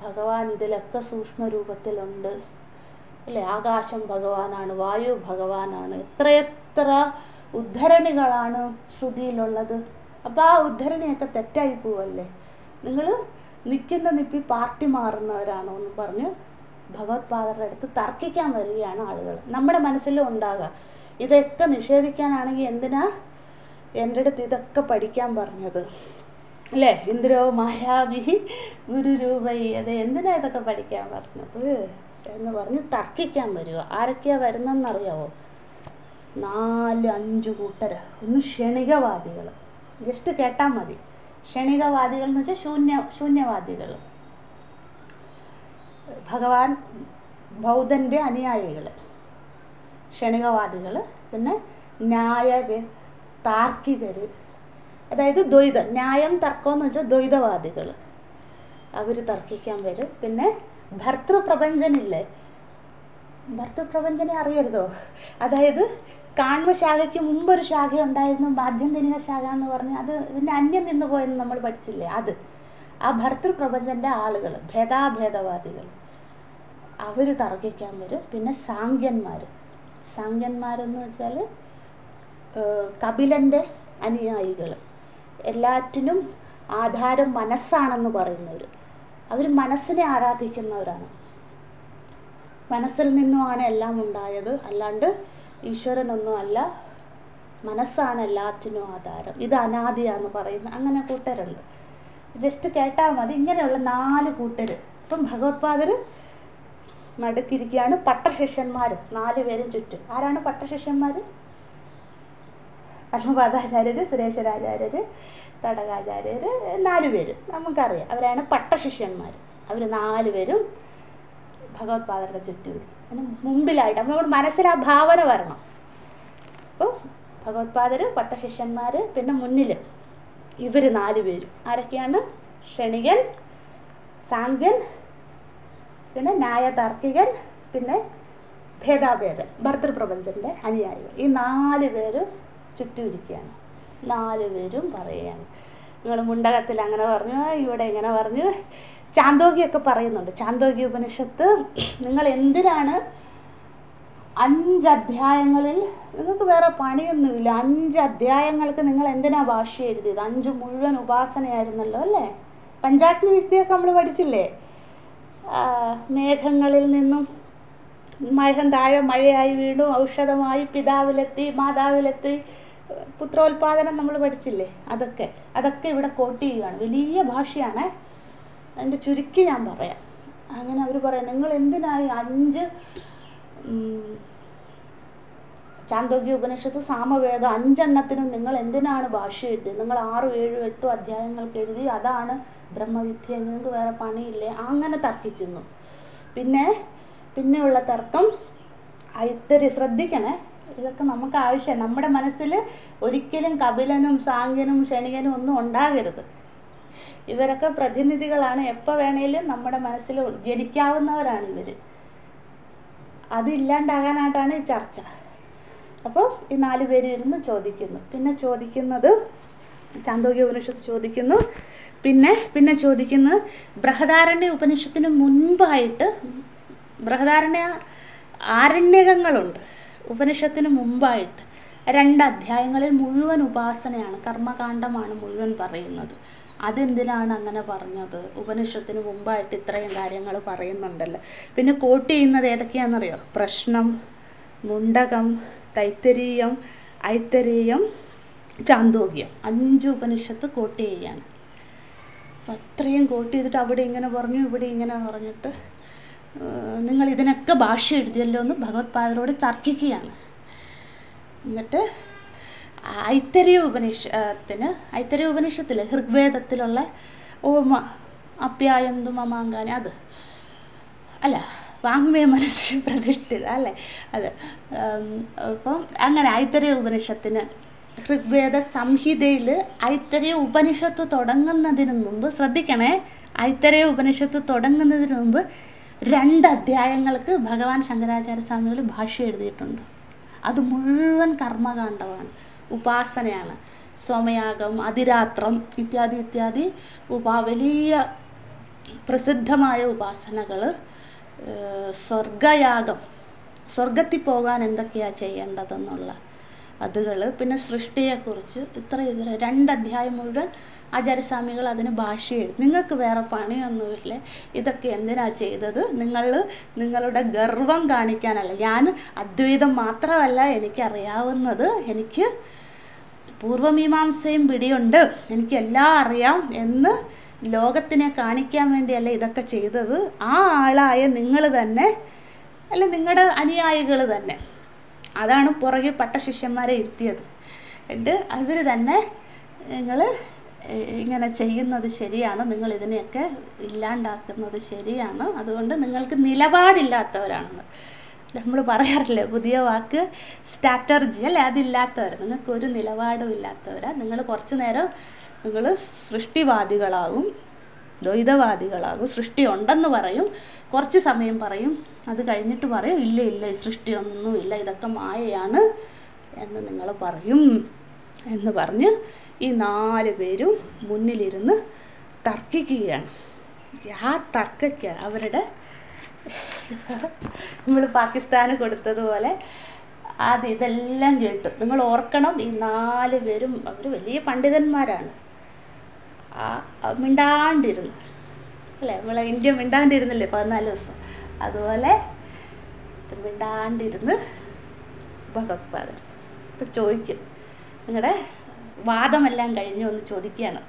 ഭഗവാൻ ഇതിലൊക്കെ സൂക്ഷ്മരൂപത്തിലുണ്ട്, അല്ലേ? ആകാശം ഭഗവാനാണ്, വായു ഭഗവാനാണ്. എത്രയെത്ര ഉദ്ധരണികളാണ് ശ്രുതിയിലുള്ളത്. അപ്പോൾ ആ ഉദ്ധരണിയൊക്കെ തെറ്റായി പോവല്ലേ? നിങ്ങൾ നിൽക്കുന്ന നിപ്പി പാർട്ടി മാറുന്നവരാണോ എന്ന് പറഞ്ഞ് ഭഗവത്പാദരുടെ അടുത്ത് തർക്കിക്കാൻ വരികയാണ് ആളുകൾ. നമ്മുടെ മനസ്സിലും ഉണ്ടാകുക, ഇതൊക്കെ നിഷേധിക്കാനാണെങ്കിൽ എന്തിനാ എൻ്റെ അടുത്ത് ഇതൊക്കെ പഠിക്കാൻ പറഞ്ഞത് അല്ലേ? ഇന്ദ്രോ മായാവി ഗുരുരൂപൈ, അതെ എന്തിനാ ഇതൊക്കെ പഠിക്കാൻ പറഞ്ഞത് എന്ന് പറഞ്ഞ് തർക്കിക്കാൻ വരുമോ? ആരൊക്കെയാണ് വരുന്നതെന്നറിയാവോ? 4-5 കൂട്ടർ. ഒന്ന് ക്ഷണികവാദികൾ, ജസ്റ്റ് കേട്ടാൽ മതി. ക്ഷണികവാദികൾ എന്ന് വെച്ചാൽ ശൂന്യവാദികൾ, ഭഗവാൻ ബൗദ്ധൻ്റെ അനുയായികൾ ക്ഷണികവാദികൾ. പിന്നെ ന്യായര്, താർക്കികർ, അതായത് ദ്വൈതം, ന്യായം തർക്കം എന്ന് വെച്ചാൽ ദ്വൈതവാദികൾ, അവർ തർക്കിക്കാൻ വരും. പിന്നെ ഭർത്തൃപ്രപഞ്ചനില്ലേ, ഭർത്തൃപ്രപഞ്ചനെ അറിയരുതോ? അതായത് കാൺമ ശാഖയ്ക്ക് മുമ്പൊരു ശാഖ ഉണ്ടായിരുന്നു, മാധ്യന്തിനിക ശാഖ എന്ന് പറഞ്ഞ്, അത് പിന്നെ അന്യം നിന്ന് പോയെന്ന് നമ്മൾ പഠിച്ചില്ലേ? അത് ആ ഭർത്തൃപ്രപഞ്ചൻ്റെ ആളുകൾ, ഭേദാഭേദവാദികൾ, അവർ തർക്കിക്കാൻ വരും. പിന്നെ സാങ്ക്യന്മാരെന്ന് വെച്ചാൽ കപിലൻ്റെ അനുയായികൾ, എല്ലാറ്റിനും ആധാരം മനസ്സാണെന്ന് പറയുന്നവർ. അവർ മനസ്സിനെ ആരാധിക്കുന്നവരാണ്. മനസ്സിൽ നിന്നുമാണ് എല്ലാം ഉണ്ടായത്, അല്ലാണ്ട് ഈശ്വരനൊന്നും അല്ല, മനസ്സാണ് എല്ലാറ്റിനും ആധാരം, ഇത് അനാദിയാന്ന് പറയുന്ന അങ്ങനെ കൂട്ടരുണ്ട്. ജസ്റ്റ് കേട്ടാൽ മതി. ഇങ്ങനെയുള്ള 4 കൂട്ടർ. ഇപ്പം ഭഗവത്പാദർ നടുക്കിരിക്കുകയാണ്. പട്ടശിഷ്യന്മാർ 4 പേരും ചുറ്റും. ആരാണ് പട്ടശിഷ്യന്മാർ? പത്മപാദാചാര്യർ, സുരേശ്വരാചാര്യർ, തടകാചാര്യർ, 4 പേര് നമുക്കറിയാം. അവരാണ് പട്ടശിഷ്യന്മാർ. അവർ 4 പേരും ഭഗവത്പാദരുടെ ചുറ്റും. അതിന് മുമ്പിലായിട്ട് നമ്മളോട് മനസ്സിൽ ആ ഭാവന വരണം. അപ്പോൾ ഭഗവത്പാദർ, പട്ടശിഷ്യന്മാർ, പിന്നെ മുന്നിൽ ഇവർ 4 പേരും. ആരൊക്കെയാണ്? ക്ഷണികൻ, സാങ്ക്യൻ, പിന്നെ ന്യായതാർക്കികൻ, പിന്നെ ഭേദാഭേദൻ, ഭർത്തൃപ്രപഞ്ചൻ്റെ അനുയായികൾ. ഈ 4 പേരും ചുറ്റും ഇരിക്കുകയാണ്. 4 പേരും പറയുകയാണ്, നിങ്ങൾ മുണ്ടകത്തിൽ അങ്ങനെ പറഞ്ഞു, ഇവിടെ ഇങ്ങനെ പറഞ്ഞു. ചാന്തോഗ്യൊക്കെ പറയുന്നുണ്ട്. ചാന്തോഗ്യ ഉപനിഷത്ത് നിങ്ങൾ എന്തിനാണ് 5 അധ്യായങ്ങളിൽ, നിങ്ങൾക്ക് വേറെ പണിയൊന്നുമില്ല, 5 അധ്യായങ്ങൾക്ക് നിങ്ങൾ എന്തിനാ ഭാഷ്യം എഴുതിയത്? 5 മുഴുവൻ ഉപാസനയായിരുന്നല്ലോ അല്ലേ? പഞ്ചാഗ്നി വിദ്യയൊക്കെ നമ്മൾ പഠിച്ചില്ലേ? മേഘങ്ങളിൽ നിന്നും മഴം താഴെ മഴയായി വീണു, ഔഷധമായി പിതാവിലെത്തി, മാതാവിലെത്തി, പുത്രോത്പാദനം നമ്മൾ പഠിച്ചില്ലേ? അതൊക്കെ ഇവിടെ കോട്ട് ചെയ്യുകയാണ്. വലിയ ഭാഷയാണ്. അതിൻ്റെ ചുരുക്കി ഞാൻ പറയാം. അങ്ങനെ അവർ പറയാം, നിങ്ങൾ എന്തിനായി 5 ചാന്തോഗ്യ ഉപനിഷത്ത്, സാമവേദം 5 എണ്ണത്തിനും നിങ്ങൾ എന്തിനാണ് ഭാഷ്യം എഴുതിയത്? നിങ്ങൾ 6, 7, 8 അധ്യായങ്ങൾക്ക് എഴുതി, അതാണ് ബ്രഹ്മവിദ്യ, നിങ്ങൾക്ക് വേറെ പണിയില്ലേ? അങ്ങനെ തർക്കിക്കുന്നു. പിന്നെയുള്ള തർക്കം ശ്രദ്ധിക്കണേ, ഇതൊക്കെ നമുക്ക് ആവശ്യം. നമ്മുടെ മനസ്സിൽ ഒരിക്കലും കപിലനും സാങ്ക്യനും ക്ഷണികനും ഒന്നും ഉണ്ടാകരുത്. ഇവരൊക്കെ പ്രതിനിധികളാണ്, എപ്പോൾ വേണേലും നമ്മുടെ മനസ്സിൽ ജനിക്കാവുന്നവരാണ് ഇവർ. അതില്ലാണ്ടാകാനായിട്ടാണ് ഈ ചർച്ച. അപ്പോൾ ഈ 4 പേര് ഇരുന്ന് ചോദിക്കുന്നു. പിന്നെ ചോദിക്കുന്നത് ചാന്തോഗ്യ ഉപനിഷത്ത് ചോദിക്കുന്നു. പിന്നെ ചോദിക്കുന്നത് ബൃഹദാരണ്യ ഉപനിഷത്തിന് മുൻപായിട്ട്, ബൃഹദാരണ്യ ആരണ്യകങ്ങളുണ്ട്, ഉപനിഷത്തിന് മുമ്പായിട്ട് 2 അധ്യായങ്ങളിൽ മുഴുവൻ ഉപാസനയാണ്, കർമ്മകാണ്ഡമാണ് മുഴുവൻ പറയുന്നത്. അതെന്തിനാണ് അങ്ങനെ പറഞ്ഞത്? ഉപനിഷത്തിന് മുമ്പായിട്ട് ഇത്രയും കാര്യങ്ങൾ പറയുന്നുണ്ടല്ലോ. പിന്നെ കോട്ട് ചെയ്യുന്നത് ഏതൊക്കെയാണെന്നറിയോ? പ്രശ്നം, മുണ്ടകം, തൈത്തരീയം, ഐത്തരീയം, ചാന്തോഗ്യം, 5 ഉപനിഷത്ത് കോട്ട് ചെയ്യുകയാണ്. അപ്പം അത്രയും കോട്ട് ചെയ്തിട്ട് അവിടെ ഇങ്ങനെ പറഞ്ഞു, ഇവിടെ ഇങ്ങനെ പറഞ്ഞിട്ട് നിങ്ങൾ ഇതിനൊക്കെ ഭാഷ്യം എഴുതിയല്ലോ എന്ന് ഭഗവത്പാദരോട് തർക്കിക്കുകയാണ്. എന്നിട്ട് ഐത്തരീയ ഉപനിഷത്തിൽ ഋഗ്വേദത്തിലുള്ള ഓമ അപ്യായന്തു മമാങ്കാനി, അത് അല്ല, വാങ്മയ മനസ്സിൽ പ്രതിഷ്ഠിത അല്ലേ, അത്. അപ്പം അങ്ങനെ ഐത്തരീയ ഉപനിഷത്തിന് ഋഗ്വേദ സംഹിതയിൽ ഐത്തരീയ ഉപനിഷത്ത് തുടങ്ങുന്നതിന് മുമ്പ്, ശ്രദ്ധിക്കണേ, ഐത്തരീയ ഉപനിഷത്ത് തുടങ്ങുന്നതിന് മുമ്പ് 2 അധ്യായങ്ങൾക്ക് ഭഗവാൻ ശങ്കരാചാര്യ സ്വാമികൾ ഭാഷ്യം എഴുതിയിട്ടുണ്ട്. അത് മുഴുവൻ കർമ്മകാണ്ഡമാണ്, ഉപാസനയാണ്. സോമയാഗം, അതിരാത്രം ഇത്യാദി വലിയ പ്രസിദ്ധമായ ഉപാസനകൾ, സ്വർഗയാഗം, സ്വർഗത്തിൽ പോകാൻ എന്തൊക്കെയാണ് ചെയ്യേണ്ടതെന്നുള്ള അതുകൾ, പിന്നെ സൃഷ്ടിയെക്കുറിച്ച് ഇത്ര 2 അധ്യായം മുഴുവൻ ആചാര്യസ്വാമികൾ അതിന് ഭാഷ്യം എഴുതി. നിങ്ങൾക്ക് വേറെ പണിയൊന്നുമില്ല, ഇതൊക്കെ എന്തിനാ ചെയ്തത്? നിങ്ങളുടെ ഗർവം കാണിക്കാനല്ല. ഞാൻ അദ്വൈതം മാത്രമല്ല എനിക്കറിയാവുന്നത്, എനിക്ക് പൂർവമീമാംസയും പിടിയുണ്ട്, എനിക്കെല്ലാം അറിയാം എന്ന് ലോകത്തിനെ കാണിക്കാൻ വേണ്ടിയല്ല ഇതൊക്കെ ചെയ്തത്. ആ ആളായ നിങ്ങൾ തന്നെ, അല്ല നിങ്ങളുടെ അനുയായികൾ തന്നെ, അതാണ് പുറകെ പട്ടശിഷ്യന്മാരെ ഇരുത്തിയത്. എന്നിട്ട് അവർ തന്നെ നിങ്ങൾ ഇങ്ങനെ ചെയ്യുന്നത് ശരിയാണ്, നിങ്ങൾ ഇതിനെയൊക്കെ ഇല്ലാണ്ടാക്കുന്നത് ശരിയാണ്, അതുകൊണ്ട് നിങ്ങൾക്ക് നിലപാടില്ലാത്തവരാണെന്ന് നമ്മൾ പറയാറില്ലേ, പുതിയ വാക്ക് സ്ട്രാറ്റർജി അല്ലേ, അതില്ലാത്തവർ, നിങ്ങൾക്കൊരു നിലപാടും ഇല്ലാത്തവരാണ്. നിങ്ങൾ കുറച്ച് നേരം നിങ്ങൾ സൃഷ്ടിവാദികളാകും, ദ്വൈതവാദികളാകും. സൃഷ്ടി ഉണ്ടെന്ന് പറയും, കുറച്ച് സമയം പറയും, അത് കഴിഞ്ഞിട്ട് പറയും ഇല്ല ഇല്ല ഈ സൃഷ്ടിയൊന്നുമില്ല, ഇതൊക്കെ മായയാണ് എന്ന് നിങ്ങൾ പറയും എന്ന് പറഞ്ഞ് ഈ 4 പേരും മുന്നിലിരുന്ന് തർക്കിക്കുകയാണ്. ആ തർക്കയ്ക്ക് അവരുടെ നമ്മൾ പാകിസ്ഥാന് കൊടുത്തതുപോലെ ആദ്യം ഇതെല്ലാം കേട്ടു. നിങ്ങൾ ഓർക്കണം, ഈ 4 പേരും അവർ വലിയ പണ്ഡിതന്മാരാണ്. മിണ്ടാണ്ടിരുന്നു അല്ലേ, നമ്മളെ ഇന്ത്യ മിണ്ടാണ്ടിരുന്നില്ലേ 14 ദിവസം, അതുപോലെ മിണ്ടാണ്ടിരുന്ന് ഭഗവത്പാദർ ഇപ്പം ചോദിക്കും, നിങ്ങളുടെ വാദമെല്ലാം കഴിഞ്ഞു എന്ന് ചോദിക്കുകയാണ്.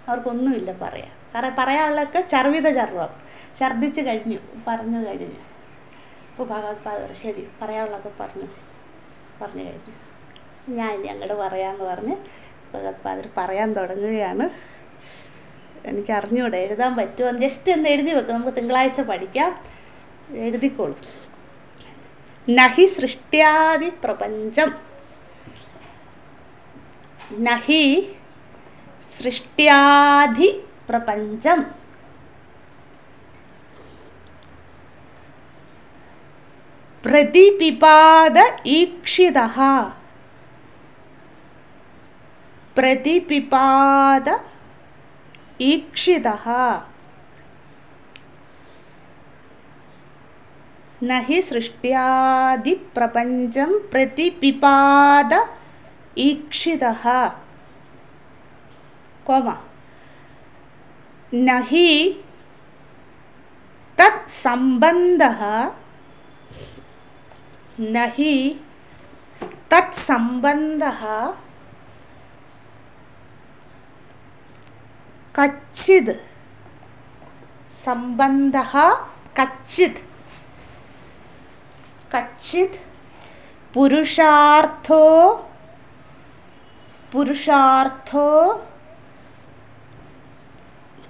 അവർക്കൊന്നുമില്ല പറയാം, കാരണം പറയാനുള്ളതൊക്കെ ചർവിത ചർവം, ഛർദ്ദിച്ച് കഴിഞ്ഞു, പറഞ്ഞു കഴിഞ്ഞു. അപ്പോൾ ഭഗവത്പാദർ ശരി പറയാനുള്ളതൊക്കെ പറഞ്ഞു കഴിഞ്ഞു, ഞാൻ ഇനി അങ്ങോട്ട് പറയാമെന്ന് പറഞ്ഞ് ഭഗവത്പാദർ പറയാൻ തുടങ്ങുകയാണ്. എനിക്ക് അറിഞ്ഞൂടെ എഴുതാൻ പറ്റുമോ, ജസ്റ്റ് ഒന്ന് എഴുതി വെക്കും, നമുക്ക് തിങ്കളാഴ്ച പഠിക്കാം, എഴുതിക്കോളും. നഹി സൃഷ്ട്യാദി പ്രപഞ്ചം, നഹി സൃഷ്ട്യാദി പ്രപഞ്ചം പ്രതിപിപാദ ഈക്ഷിതഃ, പ്രതിപിപാദ ഈക്ഷിതഃ, നഹി സൃഷ്ട്യാദി പ്രപഞ്ചം പ്രതിപിപാദ ഈക്ഷിതഃ, കോമ നഹി തത് സംബന്ധഃ, നഹി തത് സംബന്ധഃ കച്ചിത്, സംബന്ധഃ കച്ചിത്, കച്ചിത് പുരുഷാർത്ഥോ, പുരുഷാർത്ഥോ,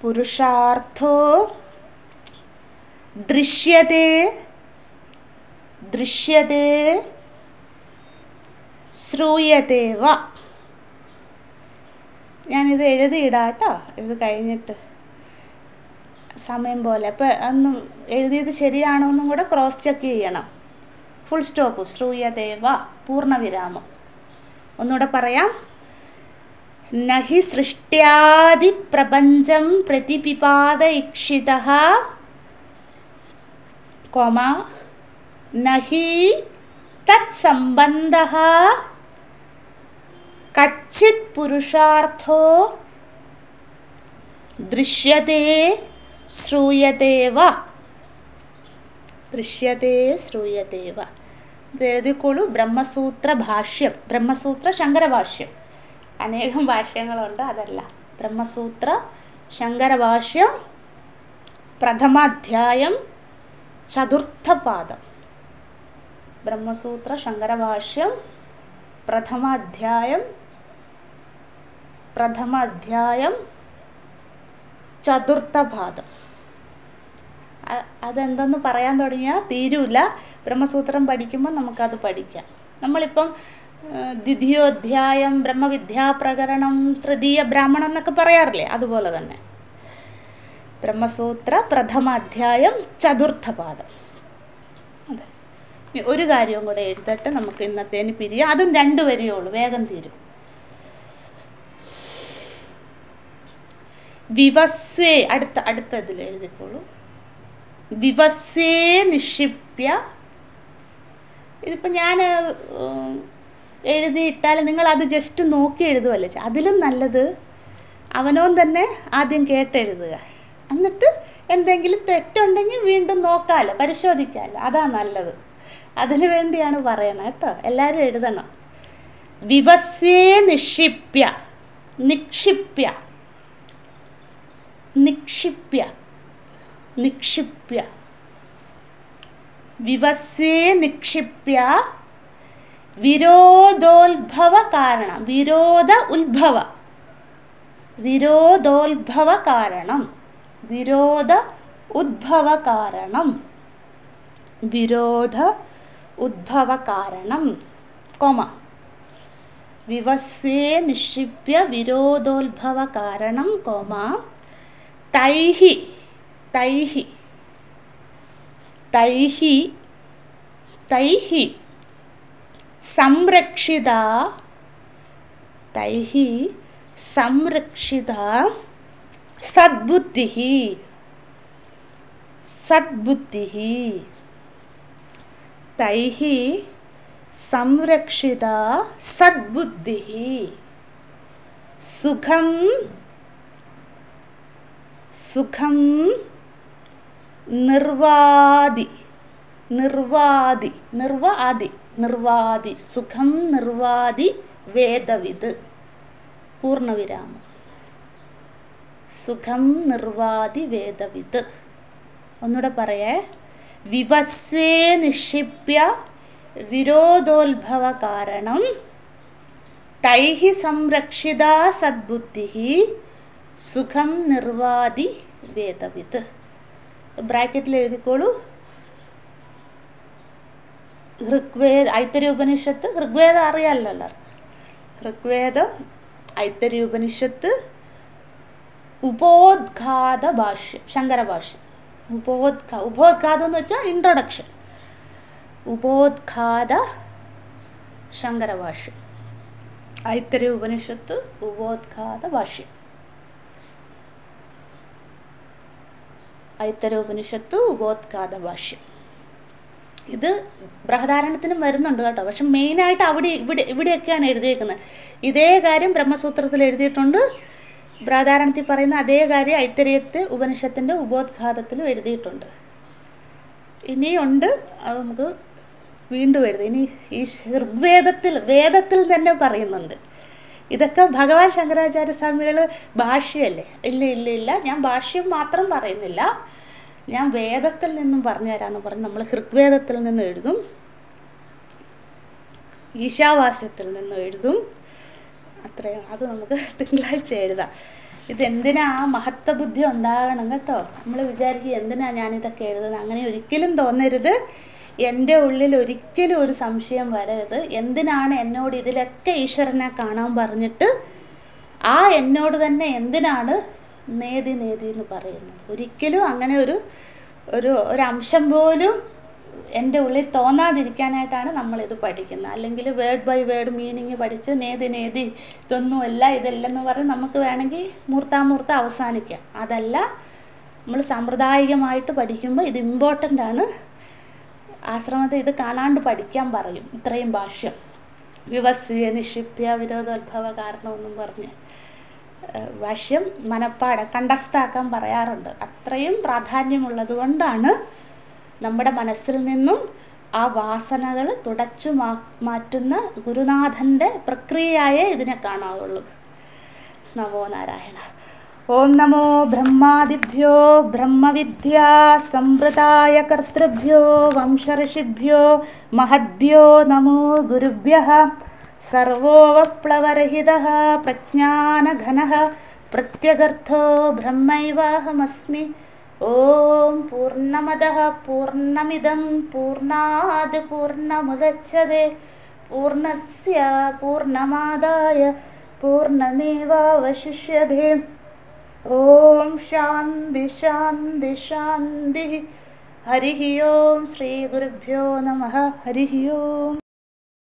പുരുഷാർത്ഥോ ദൃശ്യതേ, ദൃശ്യതേ ശ്രൂയതേ വ. ഞാനിത് എഴുതിയിടാം കേട്ടോ, ഇത് കഴിഞ്ഞിട്ട് സമയം പോലെ. അപ്പം അന്ന് എഴുതിയത് ശരിയാണോ എന്നും കൂടെ ക്രോസ് ചെക്ക് ചെയ്യണം. ഫുൾ സ്റ്റോപ്പ്, ശ്രൂയതേ വ, പൂർണ്ണവിരാമം. ഒന്നുകൂടെ പറയാം. നഹി സൃഷ്ട്യാദി പ്രപഞ്ചം പ്രതിപിപാദ ഈക്ഷിതഃ, കോമ നഹി തത് സംബന്ധഃ കച്ചിത് പുരുഷാർത്ഥോ ദൃശ്യതേ ശ്രൂയതേ വ, ദൃശ്യതേ ശ്രൂയതേ വ. ഇത് എഴുതിക്കോളൂ. ബ്രഹ്മസൂത്ര ഭാഷ്യം, ബ്രഹ്മസൂത്ര ശങ്കരഭാഷ്യം, അനേകം ഭാഷ്യങ്ങളുണ്ട്, അതല്ല ബ്രഹ്മസൂത്ര ശങ്കരഭാഷ്യം, പ്രഥമാധ്യായം, ചതുർത്ഥപാദം. ബ്രഹ്മസൂത്ര ശങ്കരഭാഷ്യം പ്രഥമാധ്യായം, പ്രഥമാധ്യായം ചതുർത്ഥപാദം. അതെന്തെന്ന് പറയാൻ തുടങ്ങിയാൽ തീരൂല. ബ്രഹ്മസൂത്രം പഠിക്കുമ്പോൾ നമുക്കത് പഠിക്കാം. നമ്മളിപ്പം ദ്വിതീയോധ്യായം, ബ്രഹ്മവിദ്യാപ്രകരണം, തൃതീയ ബ്രാഹ്മണം എന്നൊക്കെ പറയാറില്ലേ, അതുപോലെ തന്നെ ബ്രഹ്മസൂത്ര പ്രഥമാധ്യായം ചതുർത്ഥപാദം. അതെ, ഒരു കാര്യവും കൂടെ എഴുതട്ടെ, നമുക്ക് ഇന്നത്തേന് പിരിയാം. അതും 2 വരിയേ ഉള്ളൂ, വേഗം തീരും. വിവസ്വേ, അടുത്തതിൽ എഴുതിക്കോളൂ. വിവസ്വേ നിക്ഷിപ്യ. ഇതിപ്പോൾ ഞാൻ എഴുതിയിട്ടാൽ നിങ്ങളത് ജസ്റ്റ് നോക്കി എഴുതുമല്ലേ, അതിലും നല്ലത് അവനോൻ തന്നെ ആദ്യം കേട്ടെഴുതുക. എന്നിട്ട് എന്തെങ്കിലും തെറ്റുണ്ടെങ്കിൽ വീണ്ടും നോക്കാമല്ലോ, പരിശോധിക്കാമല്ലോ, അതാ നല്ലത്. അതിനു വേണ്ടിയാണ് പറയണത് കേട്ടോ. എല്ലാവരും എഴുതണം. വിവസ്വേ നിക്ഷിപ്യ നിക്ഷിപ്യ നിക്ഷിപ്യ നിക്ഷിപ്യ വിവസ്വേ നിക്ഷിപ്യ വിരോധോത്ഭവ കാരണം വിരോധ ഉത്ഭവ വിരോധോത്ഭവ കാരണം വിരോധ ഉദ്ഭവ കാരണം വിരോധ ഉദ്ഭവ കാരണം കോമ വിവസ്വേ നിക്ഷിപ്യ വിരോധോത്ഭവ കാരണം കോമ തൈഹി തൈഹി തൈഹി തൈഹി സംരക്ഷിത തൈഹി സംരക്ഷിത സദ്ബുദ്ധിഃ സദ്ബുദ്ധിഃ തൈഹി സംരക്ഷിത സദ്ബുദ്ധിഃ സുഖം സുഖം നിർവാതി നിർവാതി നിർവാതി നിർവാതി സുഖം നിർവാതി വേദവിത് പൂർണ്ണവിരാമം സുഖം നിർവാതി വേദവിത് ഒന്നുകൂടെ പറയേ വിവസ്വേ നിക്ഷിപ്യ വിരോധോത്ഭവ കാരണം തൈഹി സംരക്ഷിത സദ്ബുദ്ധിഃ സുഖം നിർവാതി വേദവിത് ബ്രാക്കറ്റിൽ എഴുതിക്കോളൂ ഋഗ്വേദ ഐത്തരീയ ഉപനിഷത്ത് ഋഗ്വേദം അറിയാമല്ലോ ഋഗ്വേദം ഐത്തരീയ ഉപനിഷത്ത് ഉപോദ്ഘാത ഭാഷ്യം ശങ്കര ഭാഷ്യം ഉപോദ്ഘാതം എന്ന് വെച്ചാൽ ഇൻട്രൊഡക്ഷൻ ഉപോദ്ഘാത ശങ്കര ഭാഷ്യം ഐത്തരീയ ഉപനിഷത്ത് ഉപോദ്ഘാത ഭാഷ്യം ഐത്തരീയ ഉപനിഷത്ത് ഉപോദ്ഘാത ഭാഷ്യം ഇത് ബൃഹദാരണ്യത്തിനും വരുന്നുണ്ട് കേട്ടോ പക്ഷെ മെയിനായിട്ട് ഇവിടെയൊക്കെയാണ് എഴുതിയേക്കുന്നത് ഇതേ കാര്യം ബ്രഹ്മസൂത്രത്തിൽ എഴുതിയിട്ടുണ്ട് ബൃഹദാരണ്യത്തിൽ പറയുന്ന അതേ കാര്യം ഐത്തരീയത്തെ ഉപനിഷത്തിൻ്റെ ഉപോദ്ഘാതത്തിലും എഴുതിയിട്ടുണ്ട് ഇനിയുണ്ട് അത് നമുക്ക് വീണ്ടും എഴുതി ഇനി ഈ വേദത്തിൽ തന്നെ പറയുന്നുണ്ട് ഇതൊക്കെ ഭഗവാൻ ശങ്കരാചാര്യ സ്വാമികൾ ഭാഷ്യല്ലേ ഇല്ല ഞാൻ ഭാഷ്യം മാത്രം പറയുന്നില്ല ഞാൻ വേദത്തിൽ നിന്നും പറഞ്ഞു തരാമെന്ന് പറഞ്ഞ് നമ്മൾ ഋഗ്വേദത്തിൽ നിന്ന് എഴുതും ഈശാവാസ്യത്തിൽ നിന്നും എഴുതും അത്രയും അത് നമുക്ക് തിങ്കളാഴ്ച എഴുതാം ഇതെന്തിനാ ആ മഹത്വബുദ്ധി ഉണ്ടാകണം കേട്ടോ നമ്മൾ വിചാരിക്കും എന്തിനാ ഞാനിതൊക്കെ എഴുതുന്നത് അങ്ങനെ ഒരിക്കലും തോന്നരുത് എൻ്റെ ഉള്ളിൽ ഒരിക്കലും ഒരു സംശയം വരരുത് എന്തിനാണ് എന്നോട് ഇതിലൊക്കെ ഈശ്വരനെ കാണാൻ പറഞ്ഞിട്ട് ആ എന്നോട് തന്നെ എന്തിനാണ് നേതി എന്ന് പറയുന്നത് ഒരിക്കലും അങ്ങനെ ഒരു അംശം പോലും എൻ്റെ ഉള്ളിൽ തോന്നാതിരിക്കാനായിട്ടാണ് നമ്മളിത് പഠിക്കുന്നത് അല്ലെങ്കിൽ വേർഡ് ബൈ വേർഡ് മീനിങ് പഠിച്ച് നേതി ഇതൊന്നുമല്ല ഇതല്ലെന്ന് പറഞ്ഞ് നമുക്ക് വേണമെങ്കിൽ മൂർത്താമൂർത്ത അവസാനിക്കാം അതല്ല നമ്മൾ സാമ്പ്രദായികമായിട്ട് പഠിക്കുമ്പോൾ ഇത് ഇമ്പോർട്ടൻ്റ് ആണ് ആശ്രമത്തിൽ ഇത് കാണാണ്ട് പഠിക്കാൻ പറയും ഇത്രയും ഭാഷ്യം വിവസ്വേ നിക്ഷിപ്യ വിരോധോത്ഭവ കാരണമെന്നും പറഞ്ഞ് ഭാഷ്യം കണ്ടസ്ഥാക്കാൻ പറയാറുണ്ട് അത്രയും പ്രാധാന്യമുള്ളത് കൊണ്ടാണ് നമ്മുടെ മനസ്സിൽ നിന്നും ആ വാസനകൾ തുടച്ചു മാറ്റുന്ന ഗുരുനാഥൻ്റെ പ്രക്രിയയായേ ഇതിനെ കാണാവുള്ളൂ നമോ നാരായണ ഓം നമോ ബ്രഹ്മാദിഭ്യോ ബ്രഹ്മവിദ്യാ സംവൃതായ കർത്തൃഭ്യോ വംശഋഷിഭ്യോ മഹദ്ഭ്യോ നമോ ഗുരുഭ്യഃ സർവോപപ്ലവരഹിതഃ പ്രജ്ഞാനഘനഃ പ്രത്യഗർത്ഥോ ബ്രഹ്മൈവാഹമസ്മി ഓം പൂർണ്ണമദഃ പൂർണ്ണമിദം പൂർണ്ണാത് പൂർണ്ണമുദച്യതേ പൂർണ്ണസ്യ പൂർണ്ണമാദായ പൂർണ്ണമേവാവശിഷ്യതേ ഓം ശാന്തി ശാന്തി ശാന്തി ഹരി ഓം ശ്രീ ഗുരുഭ്യോ നമഃ ഹരി ഓം